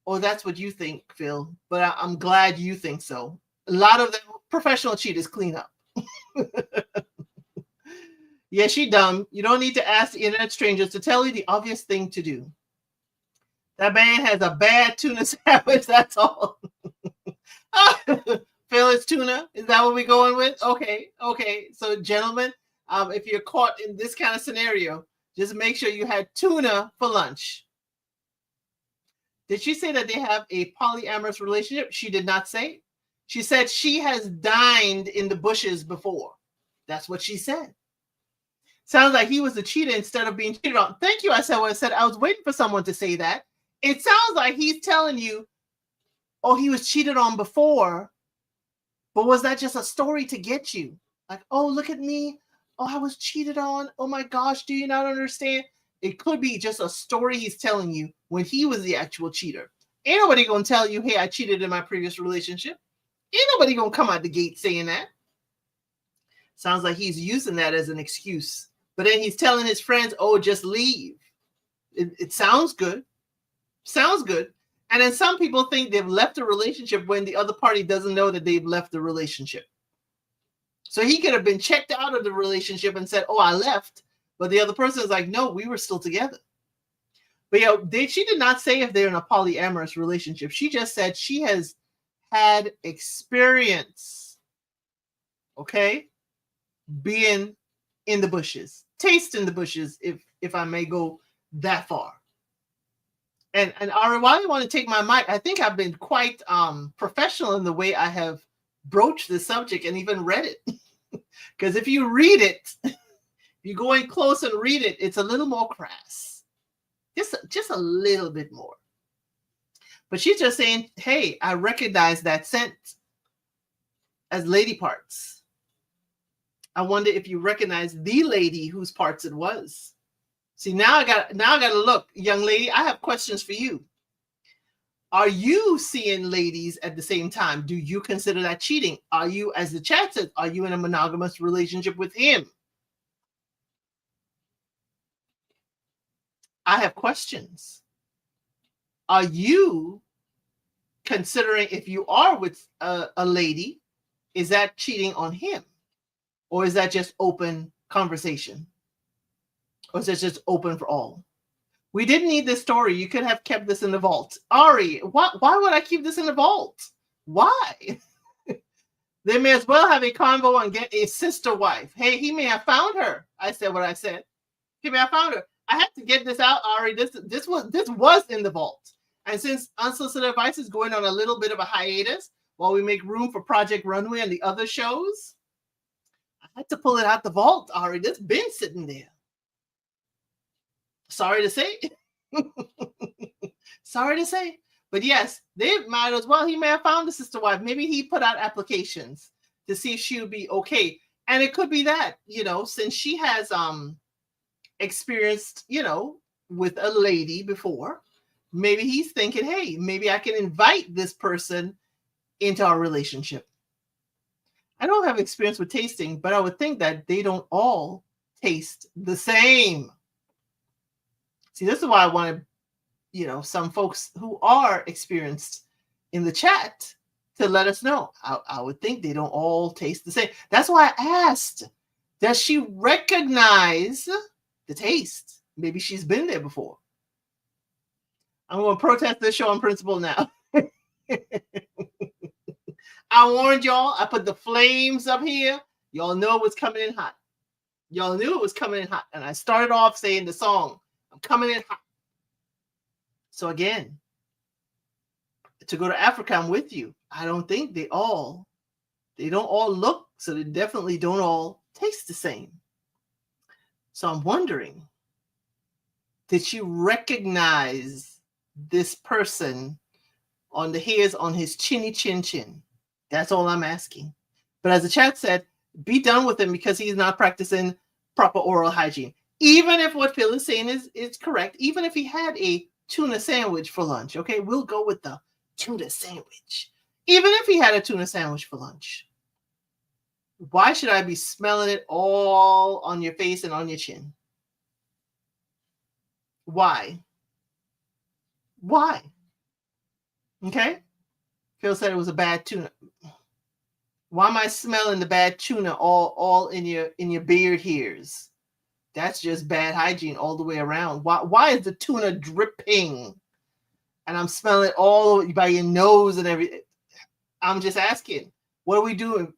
Oh, that's what you think, Phil. But I'm glad you think so. A lot of the professional cheaters clean up. Yeah, she dumb. You don't need to ask the internet strangers to tell you the obvious thing to do. That man has a bad tuna sandwich. That's all. Phil, it's tuna. Is that what we're going with? Okay. So, gentlemen, if you're caught in this kind of scenario, just make sure you had tuna for lunch. Did she say that they have a polyamorous relationship? She did not say. She said she has dined in the bushes before. That's what she said. Sounds like he was the cheater instead of being cheated on. Thank you. I said what I said. I was waiting for someone to say that. It sounds like he's telling you, oh, he was cheated on before, but was that just a story to get you? Like, oh, look at me. Oh, I was cheated on. Oh my gosh, do you not understand? It could be just a story he's telling you when he was the actual cheater. Ain't nobody gonna tell you, hey, I cheated in my previous relationship. Ain't nobody gonna come out the gate saying that. Sounds like he's using that as an excuse. But then he's telling his friends, oh, just leave. It sounds good. Sounds good. And then some people think they've left a relationship when the other party doesn't know that they've left the relationship. So he could have been checked out of the relationship and said, oh, I left. But the other person is like, no, we were still together. But she did not say if they're in a polyamorous relationship. She just said she has had experience, okay, being in the bushes, tasting the bushes, if I may go that far. And Ari, while you want to take my mic, I think I've been quite professional in the way I have broached the subject and even read it. Because if you read it, you go in close and read it, it's a little more crass. Just a little bit more. But she's just saying, hey, I recognize that scent as lady parts. I wonder if you recognize the lady whose parts it was. See, now I got to look, young lady, I have questions for you. Are you seeing ladies at the same time? Do you consider that cheating? Are you, as the chat says, are you in a monogamous relationship with him? I have questions. Are you considering, if you are with a lady, is that cheating on him? Or is that just open conversation? Or is it just open for all? We didn't need this story. You could have kept this in the vault. Ari, why would I keep this in the vault? Why? They may as well have a convo and get a sister wife. Hey, he may have found her. I said what I said. He may have found her. I had to get this out, Ari. This was in the vault. And since Unsolicited Advice is going on a little bit of a hiatus while we make room for Project Runway and the other shows, I had to pull it out the vault, Ari. This been sitting there. Sorry to say. Sorry to say. But yes, they might as well. He may have found a sister wife. Maybe he put out applications to see if she would be okay. And it could be that, since she has experienced, with a lady before, maybe he's thinking, hey, maybe I can invite this person into our relationship. I don't have experience with tasting, but I would think that they don't all taste the same. See, this is why I wanted, some folks who are experienced in the chat to let us know. I would think they don't all taste the same. That's why I asked, does she recognize the taste? Maybe she's been there before. I'm going to protest this show on principle now. I warned y'all. I put the flames up here. Y'all know what's coming in hot. Y'all knew it was coming in hot. And I started off saying the song, I'm coming in hot. So again, to go to Africa, I'm with you. I don't think they don't all look, so they definitely don't all taste the same. So I'm wondering, did she recognize this person on the hairs on his chinny chin chin? That's all I'm asking. But as the chat said, be done with him because he's not practicing proper oral hygiene. Even if what Phil is saying is correct, even if he had a tuna sandwich for lunch, okay, we'll go with the tuna sandwich. Even if he had a tuna sandwich for lunch, why should I be smelling it all on your face and on your chin? Why? Why? Okay. Phil said it was a bad tuna. Why am I smelling the bad tuna all in your beard hairs? That's just bad hygiene all the way around. Why is the tuna dripping? And I'm smelling it all by your nose and everything. I'm just asking, what are we doing?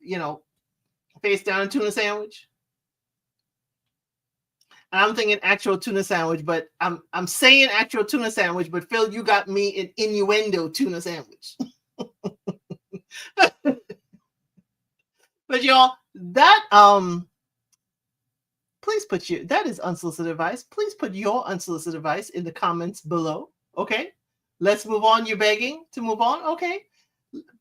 Face down a tuna sandwich? And I'm thinking actual tuna sandwich, but I'm saying actual tuna sandwich, but Phil, you got me an innuendo tuna sandwich. But y'all, that please that is unsolicited advice. Please put your unsolicited advice in the comments below. Okay. Let's move on. You're begging to move on. Okay.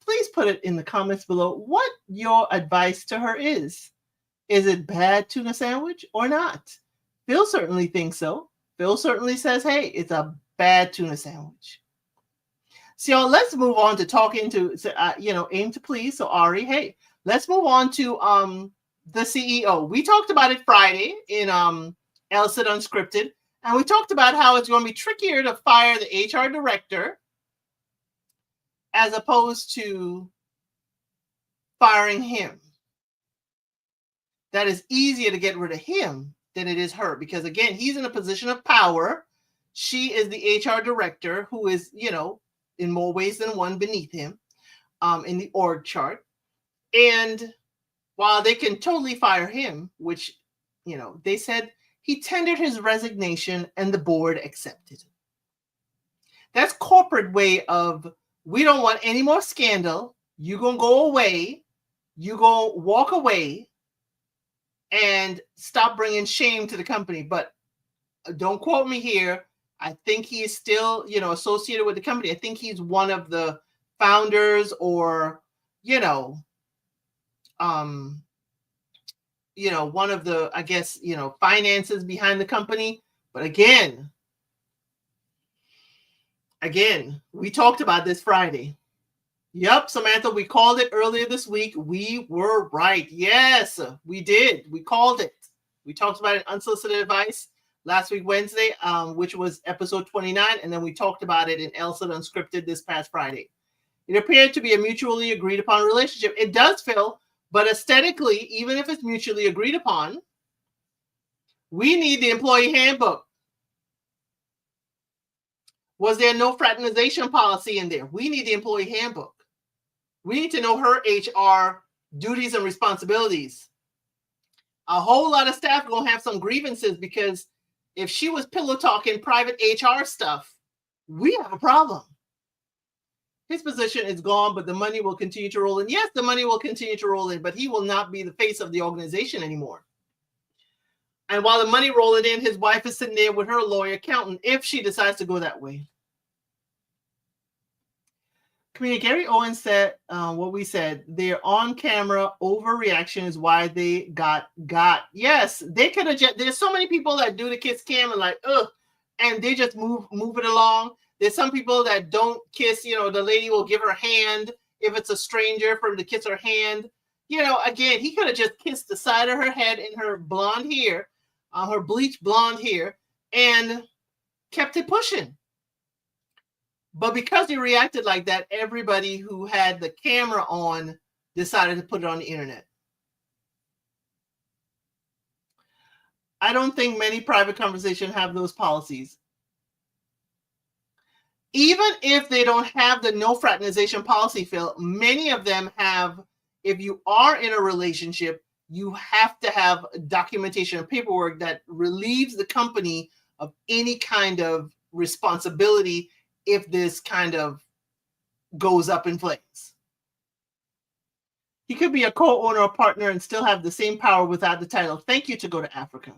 Please put it in the comments below what your advice to her is. Is it bad tuna sandwich or not? Phil certainly thinks so. Phil certainly says, hey, it's a bad tuna sandwich. So y'all, let's move on to talking to, aim to please. So Ari, hey, let's move on to the CEO. We talked about it Friday in Elsit Unscripted, and we talked about how it's going to be trickier to fire the HR director as opposed to firing him. That is easier to get rid of him than it is her, because again, he's in a position of power. She is the HR director who is, in more ways than one beneath him in the org chart. And while they can totally fire him, which, they said he tendered his resignation and the board accepted. That's corporate way of, we don't want any more scandal. You're going to go away. You're going to walk away and stop bringing shame to the company. But don't quote me here. I think he is still, associated with the company. I think he's one of the founders or, one of the, I guess, finances behind the company. But again, we talked about this Friday. Yep, Samantha, we called it earlier this week. We were right. Yes, we did. We called it. We talked about it unsolicited advice last week, Wednesday, which was episode 29. And then we talked about it in Elsit Unscripted this past Friday. It appeared to be a mutually agreed upon relationship. It does, Phil, but aesthetically, even if it's mutually agreed upon, we need the employee handbook. Was there no fraternization policy in there? We need the employee handbook. We need to know her HR duties and responsibilities. A whole lot of staff going to have some grievances because if she was pillow talking private HR stuff, we have a problem. His position is gone, but the money will continue to roll in. Yes, the money will continue to roll in, but he will not be the face of the organization anymore. And while the money rolling in, his wife is sitting there with her lawyer accountant if she decides to go that way. Comedian Gary Owens said what we said. Their on-camera overreaction is why they got. Yes, they could have just. There's so many people that do the kiss cam and like, ugh, and they just move it along. There's some people that don't kiss. The lady will give her hand if it's a stranger for them to kiss her hand. Again, he could have just kissed the side of her head in her blonde hair, her bleach blonde hair, and kept it pushing. But because he reacted like that, everybody who had the camera on decided to put it on the internet. I don't think many private conversations have those policies. Even if they don't have the no fraternization policy, Phil, many of them have, if you are in a relationship, you have to have documentation and paperwork that relieves the company of any kind of responsibility if this kind of goes up in flames. He could be a co-owner or partner and still have the same power without the title. Thank you to go to Africa.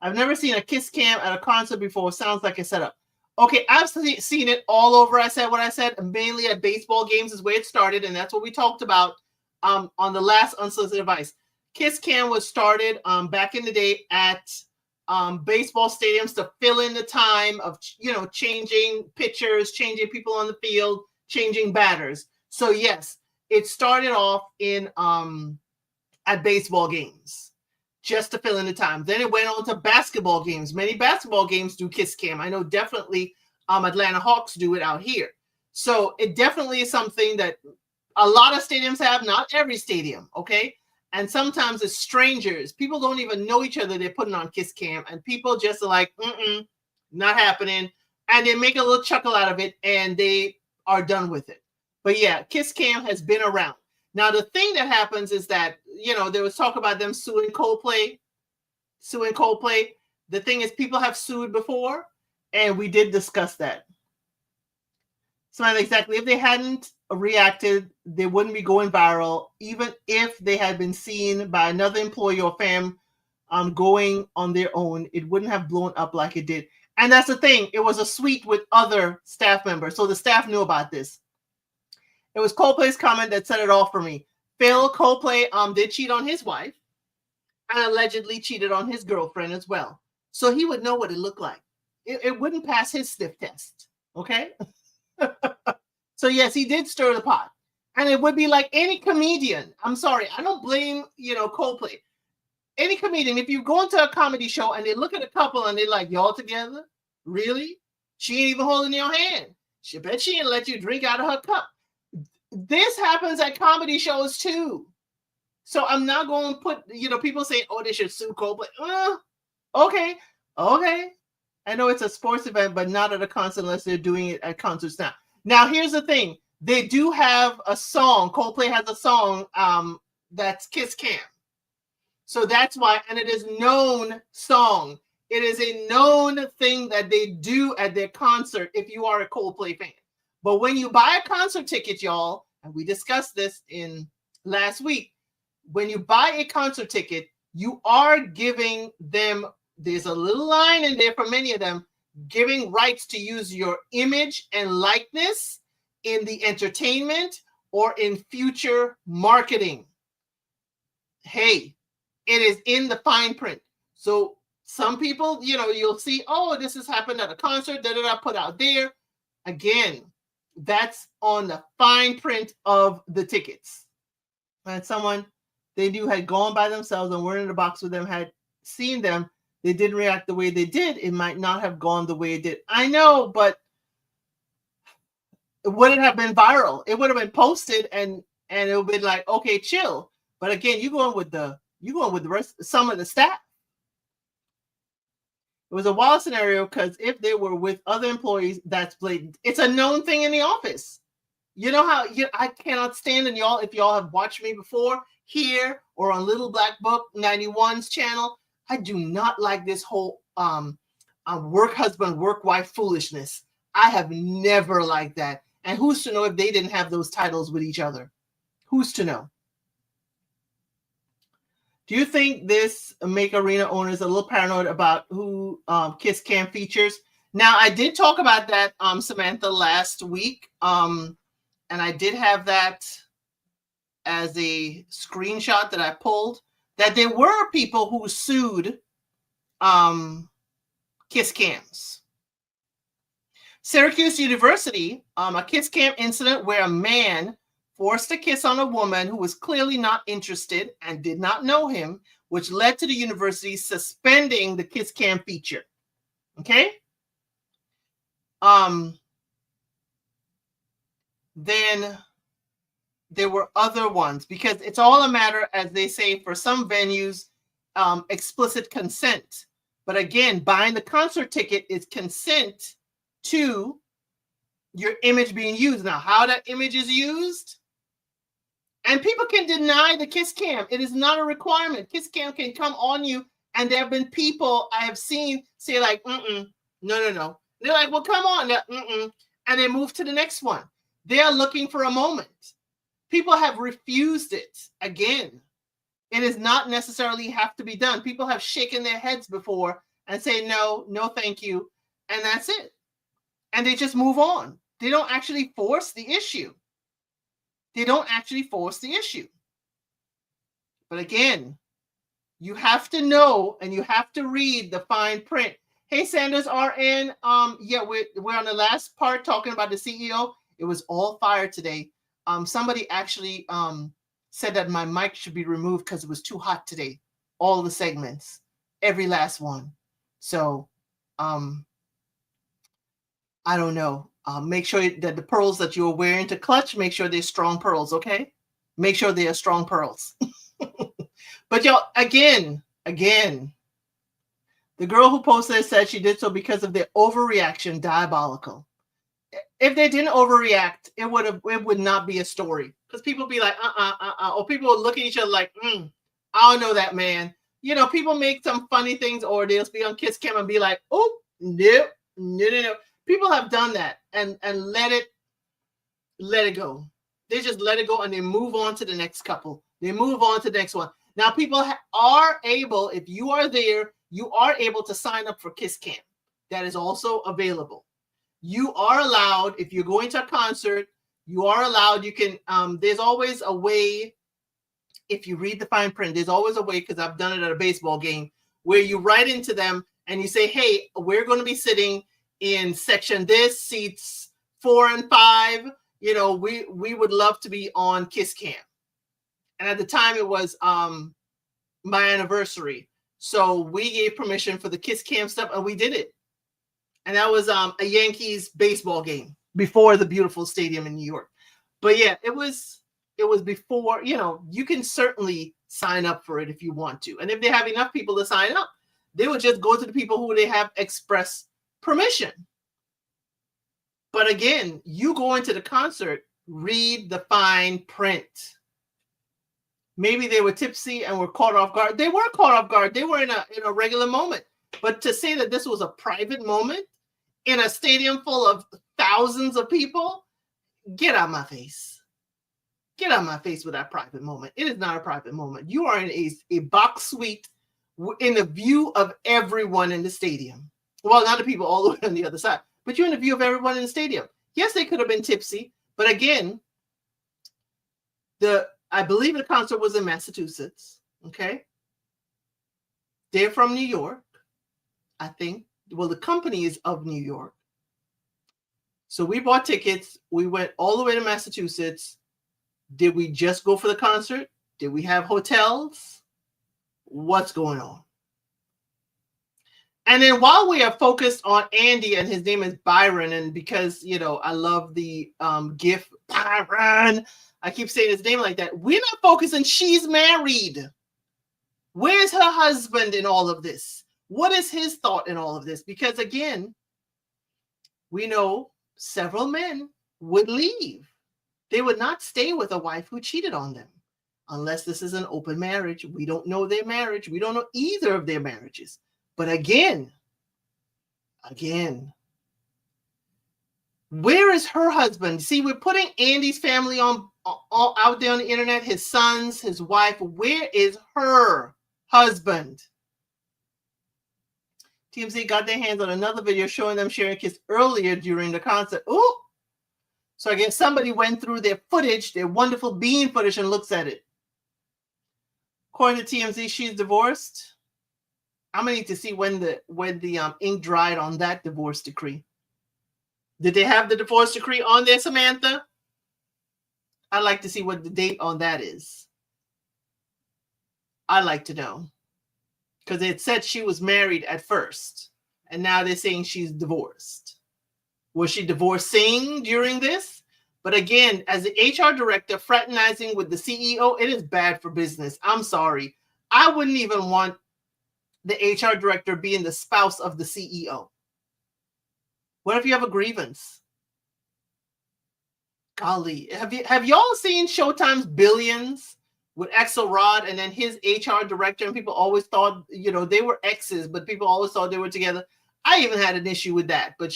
I've never seen a kiss cam at a concert before. Sounds like a setup. Okay, I've seen it all over. I said what I said. Mainly at baseball games is where it started, and that's what we talked about on the last Unsolicited Advice. Kiss cam was started back in the day at baseball stadiums to fill in the time of, changing pitchers, changing people on the field, changing batters. So yes, it started off in at baseball games just to fill in the time. Then it went on to basketball games. Many basketball games do kiss cam. I know definitely Atlanta Hawks do it out here. So it definitely is something that a lot of stadiums have, not every stadium, okay? And sometimes it's strangers. People don't even know each other. They're putting on kiss cam, and people just are like, not happening. And they make a little chuckle out of it, and they are done with it. But yeah, kiss cam has been around. Now, the thing that happens is that, there was talk about them suing Coldplay. The thing is, people have sued before, and we did discuss that. So exactly, if they hadn't reacted, they wouldn't be going viral, even if they had been seen by another employee or fam going on their own. It wouldn't have blown up like it did. And that's the thing. It was a suite with other staff members. So the staff knew about this. It was Coldplay's comment that set it off for me. Phil Coldplay did cheat on his wife and allegedly cheated on his girlfriend as well. So he would know what it looked like. It wouldn't pass his sniff test. Okay? So yes, he did stir the pot. And it would be like any comedian. I'm sorry, I don't blame, Coldplay. Any comedian, if you go into a comedy show and they look at a couple and they're like, y'all together? Really? She ain't even holding your hand. She bet she ain't let you drink out of her cup. This happens at comedy shows too. So I'm not going to put, people say, oh, they should sue Coldplay. Okay. I know it's a sports event, but not at a concert unless they're doing it at concerts now. Now, here's the thing. They do have a song. Coldplay has a song that's Kiss Cam. So that's why, and it is known song. It is a known thing that they do at their concert if you are a Coldplay fan. But when you buy a concert ticket, y'all, and we discussed this in last week, when you buy a concert ticket, you are giving them, there's a little line in there for many of them, giving rights to use your image and likeness in the entertainment or in future marketing. Hey, it is in the fine print. So some people, you'll see, oh, this has happened at a concert, put out there. Again, that's on the fine print of the tickets. And someone they knew had gone by themselves and were in the box with them, had seen them, they didn't react the way they did, it might not have gone the way it did. I know, but it wouldn't have been viral. It would have been posted and it would be like, okay, chill. But again, you going with the rest, some of the staff. It was a wild scenario because if they were with other employees, that's blatant. It's a known thing in the office. You know how I cannot stand, and y'all, if y'all have watched me before here or on Little Black Book 91's channel, I do not like this whole work husband, work wife foolishness. I have never liked that. And who's to know if they didn't have those titles with each other? Who's to know? Do you think this make arena owners a little paranoid about who Kiss Cam features? Now, I did talk about that, Samantha, last week. And I did have that as a screenshot that I pulled, that there were people who sued Kiss Cams. Syracuse University, a Kiss Cam incident where a man forced a kiss on a woman who was clearly not interested and did not know him, which led to the university suspending the Kiss Cam feature. Okay? Then there were other ones, because it's all a matter, as they say, for some venues, explicit consent. But again, buying the concert ticket is consent to your image being used. Now, how that image is used, and people can deny the Kiss Cam. It is not a requirement. Kiss Cam can come on you, and there have been people I have seen say like, no. They're like, well, come on, and they move to the next one. They are looking for a moment. People have refused it. Again, it does not necessarily have to be done. People have shaken their heads before and say, no, thank you. And that's it. And they just move on. They don't actually force the issue. But again, you have to know and you have to read the fine print. Hey, Sanders RN. Yeah, we're on the last part talking about the CEO. It was all fire today. Somebody actually said that my mic should be removed because it was too hot today. All the segments, every last one. So I don't know. Make sure that the pearls that you're wearing to clutch, make sure they're strong pearls, okay? Make sure they are strong pearls. But y'all, again, the girl who posted it said she did so because of their overreaction, diabolical. If they didn't overreact, it would not be a story. Because people be like, or people would look at each other like, I don't know that man. You know, people make some funny things, or they'll be on Kiss Cam and be like, oh, no. People have done that and let it go. They just let it go and they move on to the next couple. They move on to the next one. Now, people are able, if you are there, you are able to sign up for Kiss Cam. That is also available. You are allowed, if you're going to a concert, you are allowed, you can, there's always a way, if you read the fine print, there's always a way, because I've done it at a baseball game, where you write into them and you say, hey, we're going to be sitting in section this, seats 4 and 5. You know, we would love to be on Kiss Cam. And at the time it was my anniversary. So we gave permission for the Kiss Cam stuff and we did it. And that was a Yankees baseball game before the beautiful stadium in New York. But yeah, it was before, you know, you can certainly sign up for it if you want to. And if they have enough people to sign up, they would just go to the people who they have express permission. But again, you go into the concert, read the fine print. Maybe they were tipsy and were caught off guard. They were caught off guard. They were in a regular moment. But to say that this was a private moment in a stadium full of thousands of people, get out my face. Get out my face with that private moment. It is not a private moment. You are in a box suite in the view of everyone in the stadium. Well, not the people all the way on the other side, but you're in the view of everyone in the stadium. Yes, they could have been tipsy, but again, I believe the concert was in Massachusetts. Okay. They're from New York, I think. Well, the company is of New York. So we bought tickets. We went all the way to Massachusetts. Did we just go for the concert? Did we have hotels? What's going on? And then while we are focused on Andy, and his name is Byron, and because, you know, I love the GIF, Byron, I keep saying his name like that. We're not focusing. She's married. Where's her husband in all of this? What is his thought in all of this? Because again, we know several men would leave. They would not stay with a wife who cheated on them unless this is an open marriage. We don't know their marriage. We don't know either of their marriages. But again, where is her husband? See, we're putting Andy's family on all out there on the internet, his sons, his wife. Where is her husband? TMZ got their hands on another video showing them sharing a kiss earlier during the concert. Oh, so I guess somebody went through their footage, their wonderful bean footage, and looks at it. According to TMZ, she's divorced. I'm gonna need to see when the ink dried on that divorce decree. Did they have the divorce decree on there, Samantha? I'd like to see what the date on that is. I'd like to know. Because it said she was married at first, and now they're saying she's divorced. Was she divorcing during this? But again, as the HR director fraternizing with the CEO, it is bad for business. I'm sorry. I wouldn't even want the HR director being the spouse of the CEO. What if you have a grievance? Golly, have y'all seen Showtime's Billions with Axelrod and then his HR director? And people always thought, you know, they were exes, but people always thought they were together. I even had an issue with that, but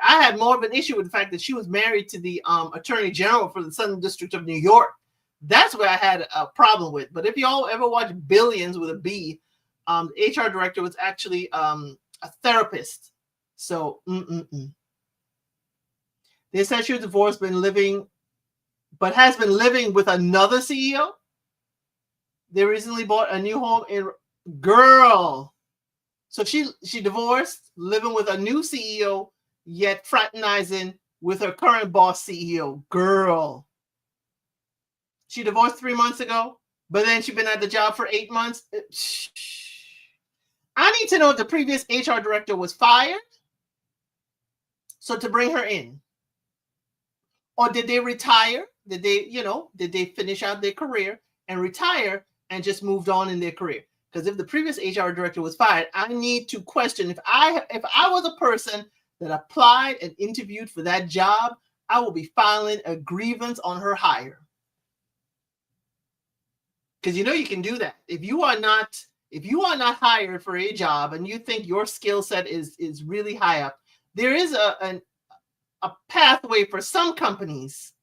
I had more of an issue with the fact that she was married to the attorney general for the Southern District of New York. That's where I had a problem with. But if y'all ever watch Billions with a B, the HR director was actually a therapist. So, They said she was divorced, but has been living with another CEO. They recently bought a new home in girl. So she divorced, living with a new CEO, yet fraternizing with her current boss CEO. Girl. She divorced 3 months ago, but then she's been at the job for 8 months. I need to know if the previous HR director was fired. So to bring her in. Or did they retire? Did they finish out their career and retire and just moved on in their career? Because if the previous HR director was fired, I need to question if I was a person that applied and interviewed for that job, I will be filing a grievance on her hire. Because you can do that. If you are not hired for a job and you think your skill set is really high up, there is a pathway for some companies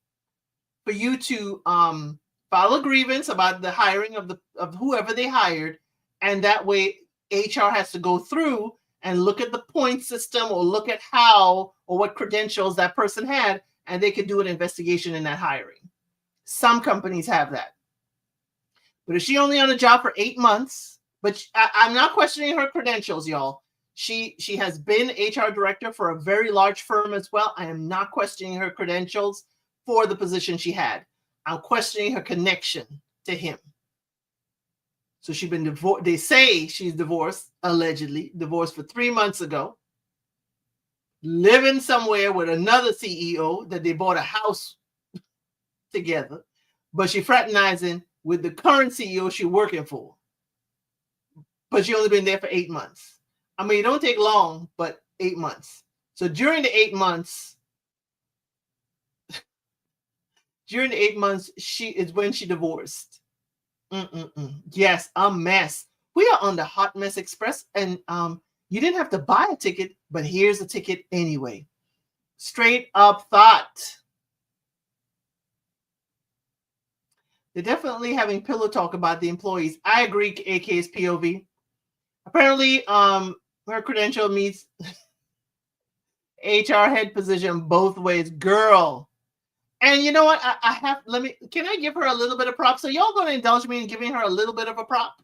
for you to file a grievance about the hiring of whoever they hired, and that way HR has to go through and look at the point system or look at how or what credentials that person had, and they could do an investigation in that hiring. Some companies have that. But if she only on a job for 8 months, but I'm not questioning her credentials, y'all. She has been HR director for a very large firm as well. I am not questioning her credentials for the position she had. I'm questioning her connection to him. So she's been divorced. They say she's divorced, allegedly divorced for 3 months ago, living somewhere with another CEO that they bought a house together, but she fraternizing with the current CEO she's working for. But she only been there for 8 months. I mean, it don't take long, but 8 months. So during the 8 months, she is when she divorced. Yes, a mess. We are on the Hot Mess Express, and you didn't have to buy a ticket, but here's a ticket anyway. Straight up thought. They're definitely having pillow talk about the employees. I agree, AK's POV. Apparently, her credential meets HR head position both ways. Girl. And you know what? Can I give her a little bit of props? So y'all going to indulge me in giving her a little bit of a prop?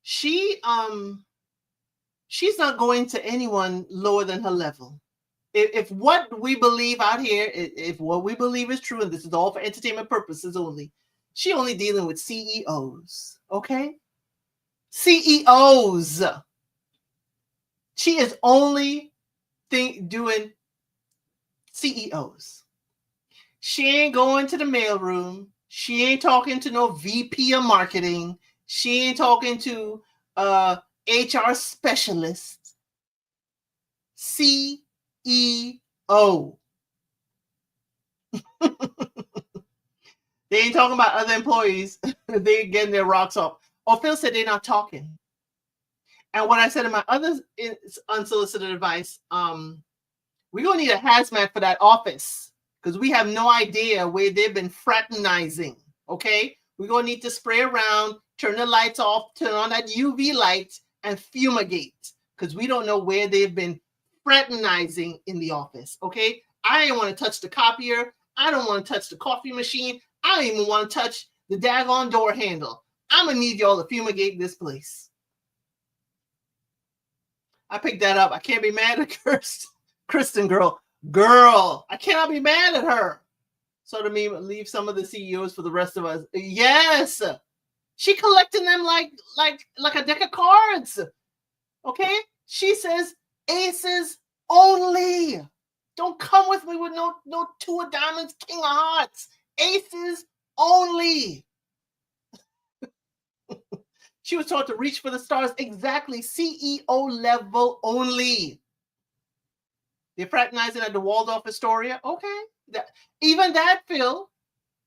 She's not going to anyone lower than her level. If what we believe out here, if what we believe is true, and this is all for entertainment purposes only, she only dealing with CEOs, okay? CEOs. She is only doing CEOs. She ain't going to the mailroom. She ain't talking to no VP of marketing. She ain't talking to HR specialist. CEO. They ain't talking about other employees. They getting their rocks off. Oh, Phil said they're not talking. And what I said in my other unsolicited advice, we're going to need a hazmat for that office because we have no idea where they've been fraternizing, okay? We're going to need to spray around, turn the lights off, turn on that UV light, and fumigate because we don't know where they've been fraternizing in the office, okay? I don't want to touch the copier. I don't want to touch the coffee machine. I don't even want to touch the daggone door handle. I'm going to need y'all to fumigate this place. I picked that up. I can't be mad at Kristen, girl. I cannot be mad at her. So to me, leave some of the CEOs for the rest of us. Yes. She collecting them like a deck of cards. Okay? She says aces only. Don't come with me with no two of diamonds, king of hearts. Aces only. She was taught to reach for the stars. Exactly. CEO level only. They're fraternizing at the Waldorf Astoria. Okay. Even that, Phil,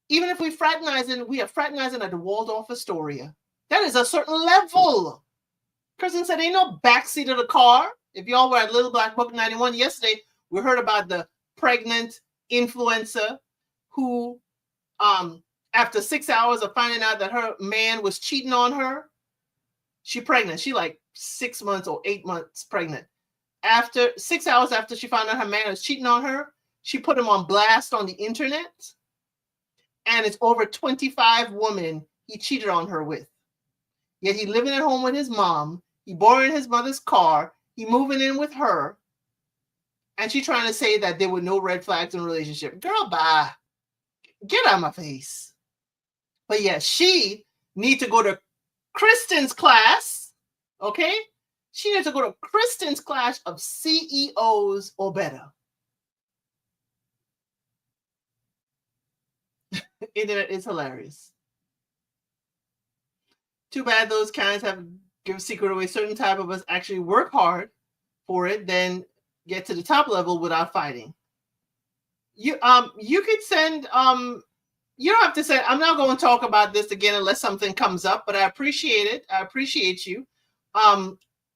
even if we are fraternizing at the Waldorf Astoria. That is a certain level. Kristen said, ain't no backseat of the car. If y'all were at Little Black Book 91 yesterday, we heard about the pregnant influencer who, after 6 hours of finding out that her man was cheating on her, she pregnant. She like 6 months or 8 months pregnant. After 6 hours after she found out her man was cheating on her, she put him on blast on the internet. And it's over 25 women he cheated on her with. Yet he living at home with his mom. He borrowing his mother's car. He moving in with her. And she trying to say that there were no red flags in the relationship. Girl, bye. Get out of my face. But yeah, she need to go to Kristen's class. Okay? She needs to go to Kristen's class of CEOs or better. Internet is hilarious. Too bad those kinds have give secret away. Certain type of us actually work hard for it, then get to the top level without fighting. You could send you don't have to say. I'm not going to talk about this again unless something comes up, but I appreciate it. I appreciate you.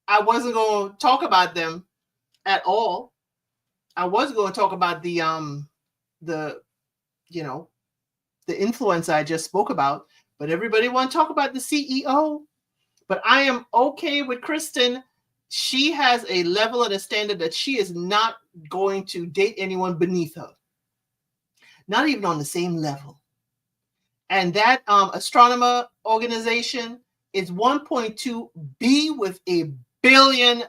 I wasn't going to talk about them at all. I was going to talk about the influence I just spoke about, but everybody want to talk about the CEO. But I am okay with Kristen. She has a level and a standard that she is not going to date anyone beneath her. Not even on the same level. And that astronomer organization is 1.2 B with a $1 billion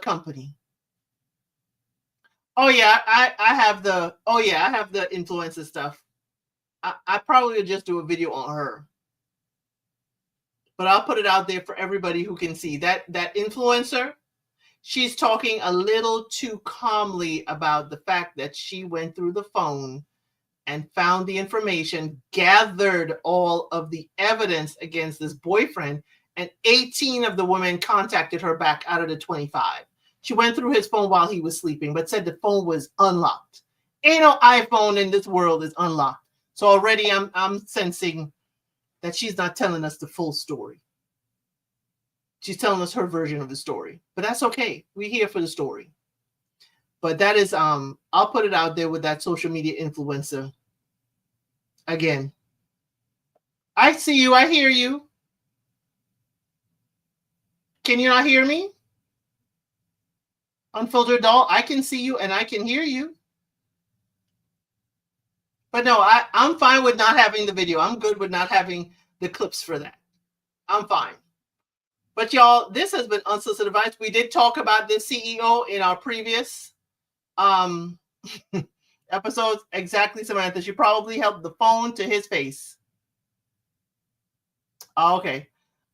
company. Oh yeah, I have the influencer stuff. I probably would just do a video on her. But I'll put it out there for everybody who can see. That influencer, she's talking a little too calmly about the fact that she went through the phone and found the information, gathered all of the evidence against this boyfriend, and 18 of the women contacted her back out of the 25. She went through his phone while he was sleeping, but said the phone was unlocked. Ain't no iPhone in this world is unlocked. So already I'm sensing that she's not telling us the full story. She's telling us her version of the story, but that's okay. We're here for the story. But that is, I'll put it out there with that social media influencer. Again, I see you. I hear you. Can you not hear me? Unfiltered doll, I can see you and I can hear you. But no, I'm fine with not having the video. I'm good with not having the clips for that. I'm fine. But y'all, this has been Unsolicited Advice. We did talk about this CEO in our previous episodes. Exactly, Samantha. She probably held the phone to his face. Oh, okay.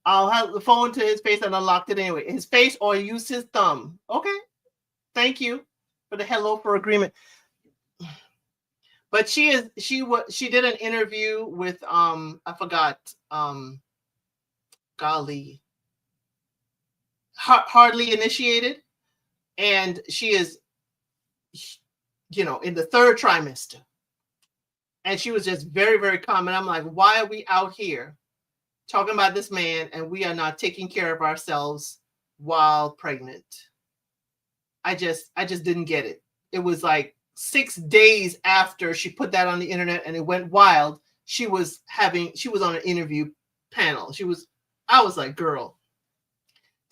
I'll have the phone to his face and unlocked it anyway. His face or use his thumb. Okay. Thank you for the hello for agreement. But she did an interview with I forgot golly, hardly initiated, and she is in the 3rd trimester, and she was just very, very calm. And I'm like, why are we out here talking about this man and we are not taking care of ourselves while pregnant? I just didn't get it. It was like 6 days after she put that on the internet and it went wild. She was on an interview panel. I was like, girl,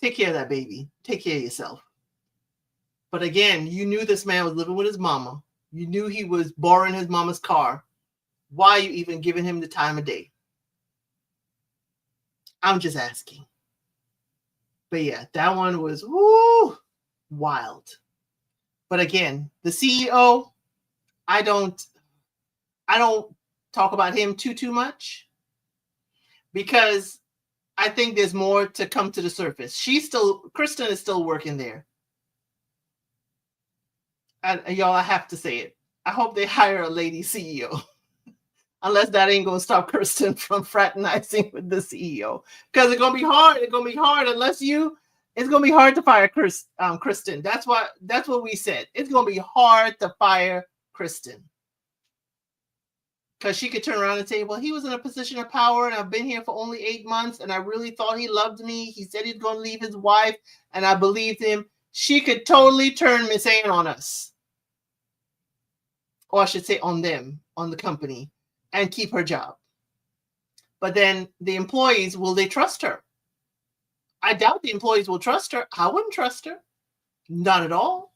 take care of that baby. Take care of yourself. But again, you knew this man was living with his mama. You knew he was borrowing his mama's car. Why are you even giving him the time of day? I'm just asking. But yeah, that one was wild. But again, the CEO, I don't talk about him too much, because I think there's more to come to the surface. Kristen is still working there. And y'all, I have to say it. I hope they hire a lady CEO. Unless that ain't going to stop Kristen from fraternizing with the CEO. Because it's going to be hard. It's going to be hard it's going to be hard to fire Kristen. That's what we said. It's going to be hard to fire Kristen. Because she could turn around and say, well, he was in a position of power and I've been here for only 8 months and I really thought he loved me. He said he's going to leave his wife and I believed him. She could totally turn Miss Ann on us. Or I should say on them, on the company, and keep her job. But then the employees, will they trust her? I doubt the employees will trust her. I wouldn't trust her. Not at all.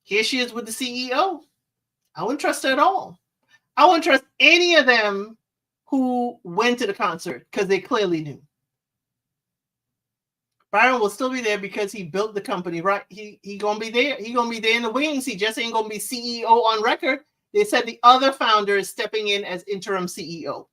Here she is with the CEO. I wouldn't trust her at all. I wouldn't trust any of them who went to the concert because they clearly knew. Byron will still be there because he built the company, right? He gonna be there. He gonna be there in the wings. He just ain't gonna be CEO on record. They said the other founder is stepping in as interim CEO.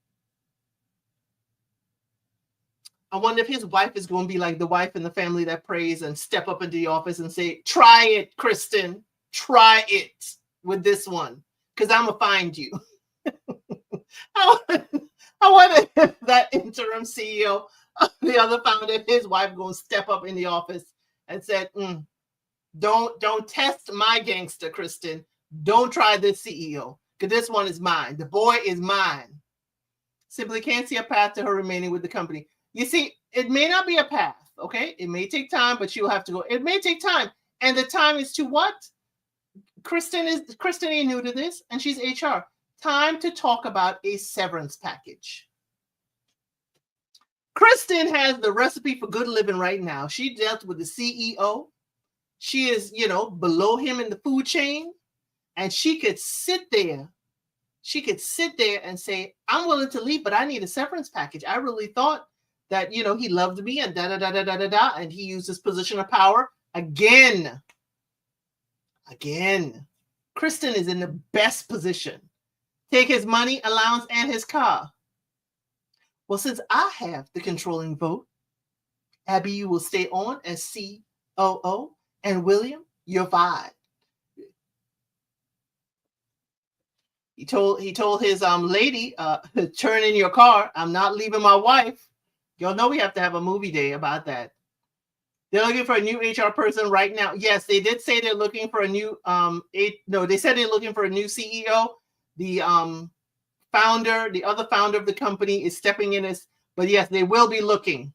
I wonder if his wife is going to be like the wife in the family that prays and step up into the office and say, try it, Kristen. Try it with this one, because I'm going to find you. I wonder if that interim CEO, the other founder, his wife going to step up in the office and said, don't test my gangster, Kristen. Don't try this CEO, because this one is mine. The boy is mine. Simply can't see a path to her remaining with the company. You see, it may not be a path, okay? It may take time, but she'll have to go. It may take time. And the time is to what? Kristen ain't new to this, and she's HR. Time to talk about a severance package. Kristen has the recipe for good living right now. She dealt with the CEO. She is, below him in the food chain, and she could sit there. She could sit there and say, I'm willing to leave, but I need a severance package. I really thought that, he loved me and da-da-da-da-da-da-da, and he used his position of power. Again, Kristen is in the best position. Take his money, allowance, and his car. Well, since I have the controlling vote, Abby, you will stay on as COO, and William, you're fired. He told his lady, turn in your car. I'm not leaving my wife. Y'all know we have to have a movie day about that. They're looking for a new HR person right now. Yes, they did say they're looking for a new they said they're looking for a new CEO. The founder, the other founder of the company is stepping in as, but yes, they will be looking.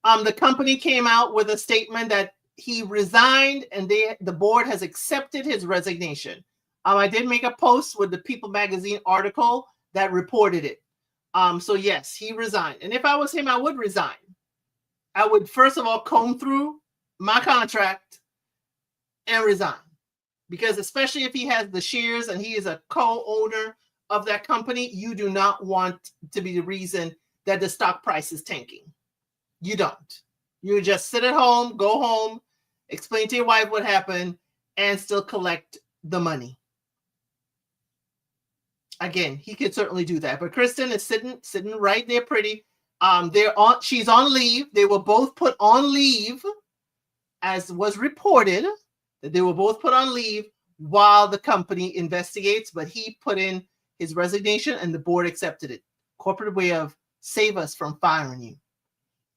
The company came out with a statement that he resigned and the board has accepted his resignation. I did make a post with the People magazine article that reported it. So yes, he resigned. And if I was him, I would resign. I would first of all comb through my contract and resign. Because especially if he has the shares and he is a co-owner of that company, you do not want to be the reason that the stock price is tanking. You don't. You just sit at home, go home, explain to your wife what happened, and still collect the money. Again, he could certainly do that. But Kristen is sitting right there pretty. She's on leave. They were both put on leave, as was reported, that they were both put on leave while the company investigates, but he put in his resignation and the board accepted it. Corporate way of save us from firing you.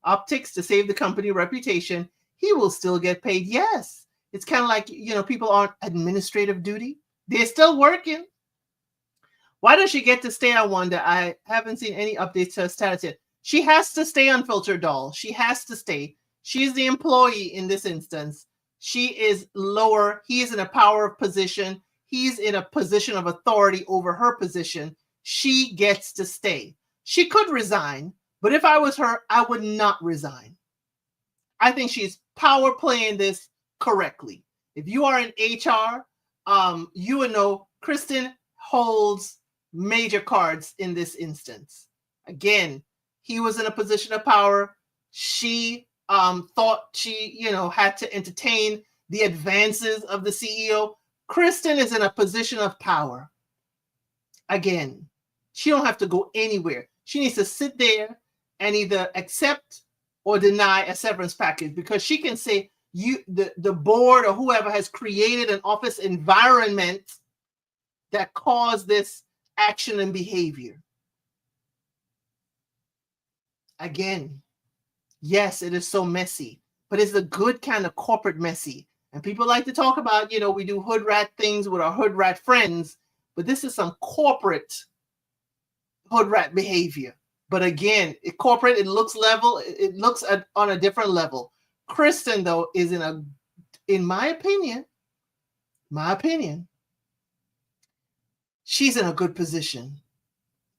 Optics to save the company reputation. He will still get paid. Yes. It's kind of like, people aren't administrative duty. They're still working. Why does she get to stay? I wonder. I haven't seen any updates to her status yet. She has to stay, Unfiltered Doll. She has to stay. She's the employee in this instance. She is lower. He is in a power position. He's in a position of authority over her position. She gets to stay. She could resign, but if I was her, I would not resign. I think she's power playing this correctly. If you are in HR, you would know Kristen holds major cards in this instance. Again, he was in a position of power. She thought she, had to entertain the advances of the CEO. Kristen is in a position of power. Again, she don't have to go anywhere. She needs to sit there and either accept or deny a severance package, because she can say the board or whoever has created an office environment that caused this action and behavior. Again, yes, it is so messy, but it's the good kind of corporate messy. And people like to talk about, we do hood rat things with our hood rat friends, but this is some corporate hood rat behavior. But again, corporate, it looks level. It looks on a different level. Kristen, though, is in my opinion, she's in a good position.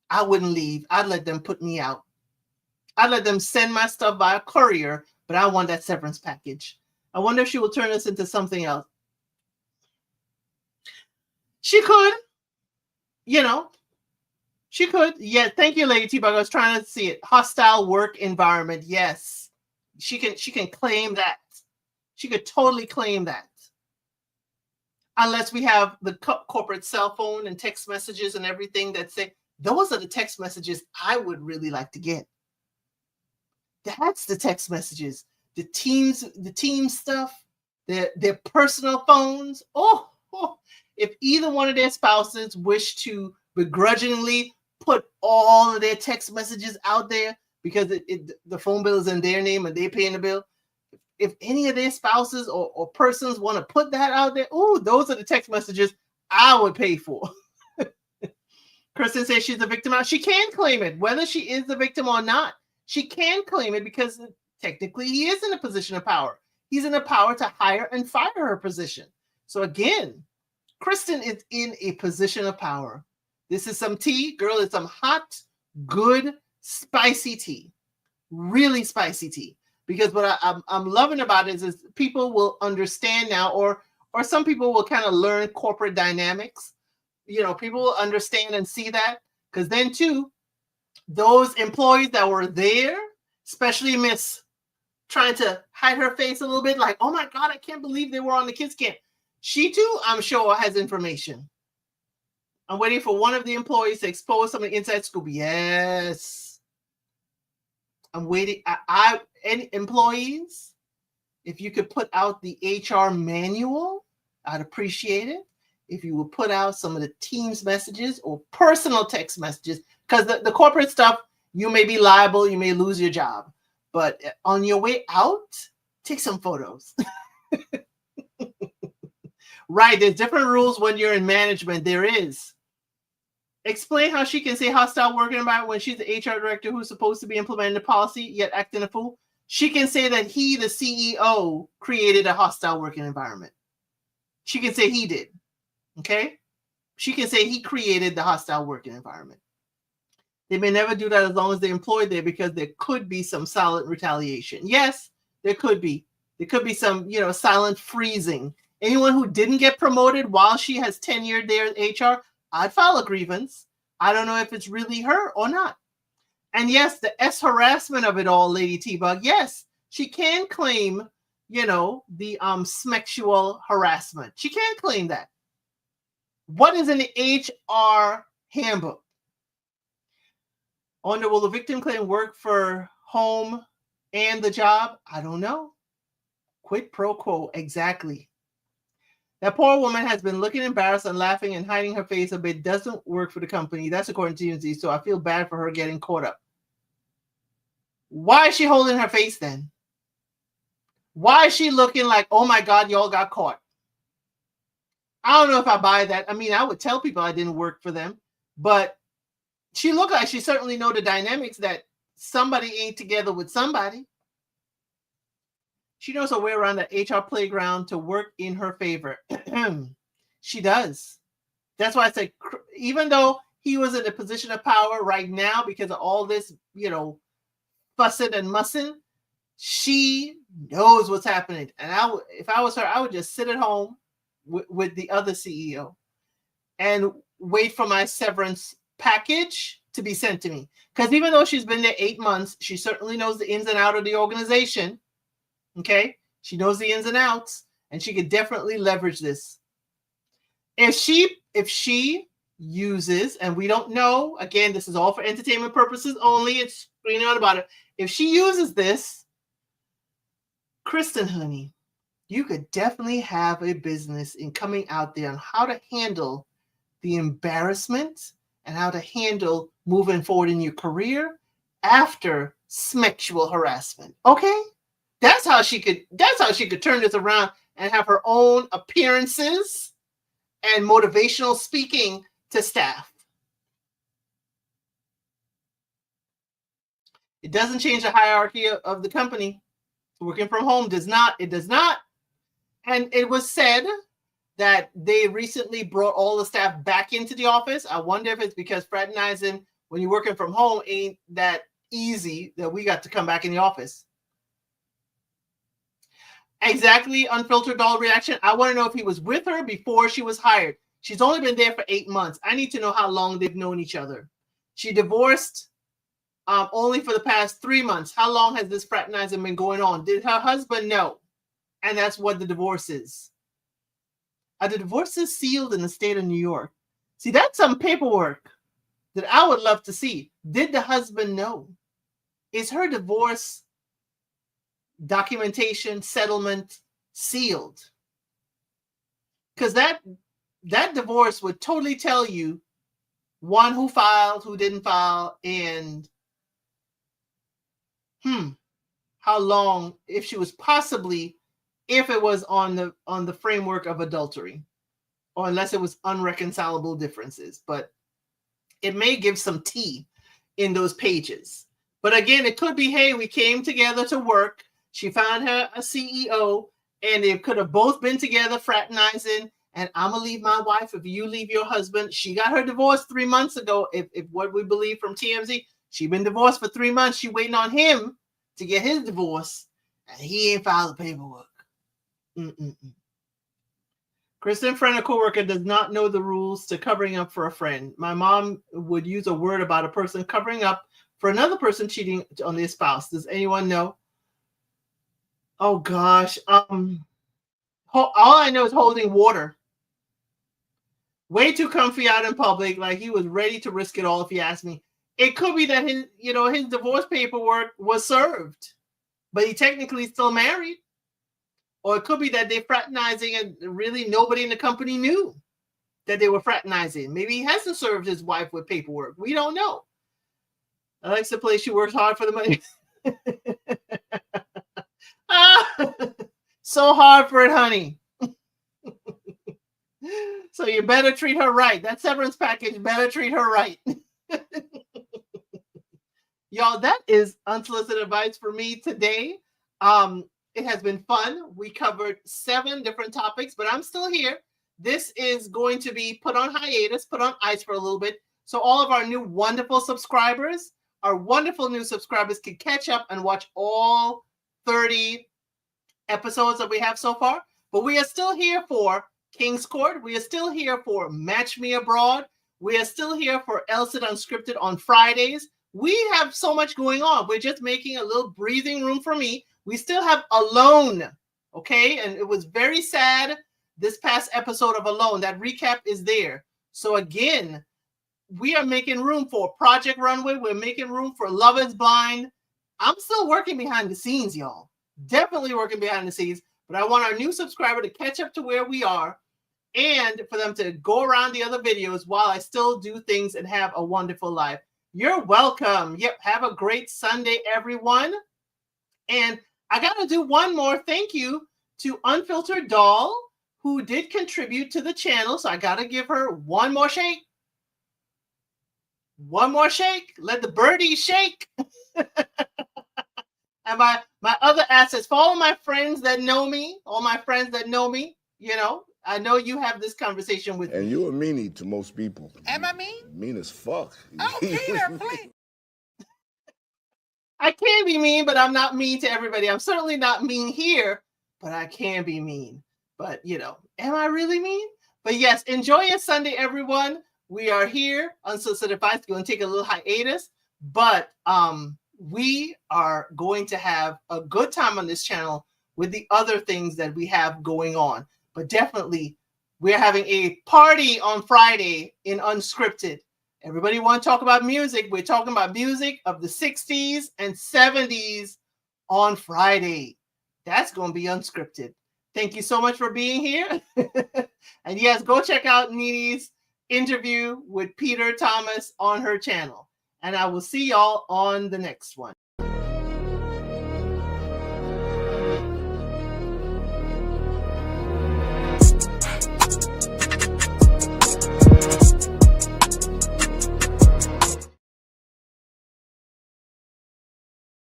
I wouldn't leave. I'd let them put me out. I'd let them send my stuff by a courier, but I want that severance package. I wonder if she will turn this into something else. She could, she could. Yeah, thank you, Lady T-Bug. I was trying to see it. Hostile work environment. Yes, she can claim that. She could totally claim that. Unless we have the corporate cell phone and text messages and everything that say, those are the text messages I would really like to get. That's the text messages, the team stuff, their personal phones. If either one of their spouses wish to begrudgingly put all of their text messages out there because the phone bill is in their name and they're paying the bill, if any of their spouses or persons want to put that out there, those are the text messages I would pay for. Kristen says she's a victim. She can claim it, whether she is the victim or not. She can claim it because technically he is in a position of power. He's in a power to hire and fire her position. So again, Kristen is in a position of power. This is some tea, girl. It's some hot, good, spicy tea. Really spicy tea. Because what I'm loving about it is people will understand now, or some people will kind of learn corporate dynamics. People will understand and see that. Because then too, those employees that were there, especially Miss trying to hide her face a little bit, like, oh my God, I can't believe they were on the kids camp. She too, I'm sure, has information. I'm waiting for one of the employees to expose some of the inside scoop. Yes. I'm waiting. Any employees, if you could put out the HR manual, I'd appreciate it. If you would put out some of the Teams messages or personal text messages, because the corporate stuff, you may be liable, you may lose your job. But on your way out, take some photos. Right, there's different rules when you're in management. There is. Explain how she can say hostile work environment when she's the HR director who's supposed to be implementing the policy, yet acting a fool. She can say that he, the CEO, created a hostile working environment. She can say he did. Okay? She can say he created the hostile working environment. They may never do that as long as they're employed there because there could be some silent retaliation. Yes, there could be. There could be some, silent freezing. Anyone who didn't get promoted while she has tenured there in HR, I'd file a grievance. I don't know if it's really her or not. And yes, the S harassment of it all, Lady T-Bug, yes, she can claim, the sexual harassment. She can claim that. What is in the HR handbook? Will the victim claim work for home and the job? I don't know. Quid pro quo, exactly. That poor woman has been looking embarrassed and laughing and hiding her face a bit. Doesn't work for the company. That's according to TMZ. So I feel bad for her getting caught up. Why is she holding her face then? Why is she looking like, oh my God, y'all got caught? I don't know if I buy that. I mean, I would tell people I didn't work for them, but she looked like she certainly know the dynamics that somebody ain't together with somebody. She knows her way around the HR playground to work in her favor. She does. That's why I say, even though he was in a position of power right now because of all this, fussing and mussing, she knows what's happening. And if I was her, I would just sit at home with the other CEO and wait for my severance package to be sent to me. Because even though she's been there 8 months, she certainly knows the ins and outs of the organization. Okay, she knows the ins and outs, and she could definitely leverage this. If she uses, and we don't know, again, this is all for entertainment purposes only, it's screening out about it. If she uses this, Kristen, honey, you could definitely have a business in coming out there on how to handle the embarrassment and how to handle moving forward in your career after sexual harassment. Okay? That's how she could turn this around and have her own appearances and motivational speaking to staff. It doesn't change the hierarchy of the company. Working from home does not. It does not. And it was said that they recently brought all the staff back into the office. I wonder if it's because fraternizing when you're working from home ain't that easy that we got to come back in the office. Exactly, unfiltered doll reaction. I want to know if he was with her before she was hired. She's only been there for 8 months. I need to know how long they've known each other. She divorced only for the past 3 months. How long has this fraternizing been going on? Did her husband know? And that's what the divorce is. Are the divorces sealed in the state of New York? See, that's some paperwork that I would love to see. Did the husband know? Is her divorce documentation, settlement, sealed. Because that divorce would totally tell you, one, who filed, who didn't file, and how long, if she was possibly, if it was on the framework of adultery, or unless it was unreconcilable differences. But it may give some tea in those pages. But again, it could be, hey, we came together to work. She found her a CEO, and they could have both been together fraternizing. And I'm gonna leave my wife if you leave your husband. She got her divorce 3 months ago. If what we believe from TMZ, she been divorced for 3 months. She waiting on him to get his divorce, and he ain't filed the paperwork. Kristen, friend or coworker, does not know the rules to covering up for a friend. My mom would use a word about a person covering up for another person cheating on their spouse. Does anyone know? Oh gosh. All I know is holding water. Way too comfy out in public. Like he was ready to risk it all, if you ask me. It could be that his divorce paperwork was served, but he technically still married. Or it could be that they're fraternizing and really nobody in the company knew that they were fraternizing. Maybe he hasn't served his wife with paperwork. We don't know. Alexa the place she works hard for the money. So hard for it, honey. So you better treat her right. That severance package better treat her right. Y'all, that is unsolicited advice for me today. It has been fun. We covered 7 different topics, but I'm still here. This is going to be put on hiatus, put on ice for a little bit. So all of our new wonderful subscribers, our wonderful new subscribers can catch up and watch all 30 episodes that we have so far. But we are still here for King's Court. We are still here for Match Me Abroad. We are still here for Elsit Unscripted on Fridays. We have so much going on. We're just making a little breathing room for me. We still have Alone, okay? And it was very sad, this past episode of Alone. That recap is there. So again, we are making room for Project Runway. We're making room for Love is Blind. I'm still working behind the scenes, y'all. Definitely working behind the scenes. But I want our new subscriber to catch up to where we are and for them to go around the other videos while I still do things and have a wonderful life. You're welcome. Yep. Have a great Sunday, everyone. And I got to do one more thank you to Unfiltered Doll, who did contribute to the channel. So I got to give her one more shake. One more shake. Let the birdies shake. And my other assets, for all my friends that know me, I know you have this conversation with And me. you're a meanie to most people. Am I mean? Mean as fuck. Oh, Peter, please. I can be mean, but I'm not mean to everybody. I'm certainly not mean here, but I can be mean. But, am I really mean? But yes, enjoy your Sunday, everyone. We are here. Unsolicited advice. Going to take a little hiatus, but we are going to have a good time on this channel with the other things that we have going on. But definitely, we're having a party on Friday in Unscripted. Everybody want to talk about music? We're talking about music of the 60s and 70s on Friday. That's going to be unscripted. Thank you so much for being here. And yes, go check out Nini's interview with Peter Thomas on her channel. And I will see y'all on the next one.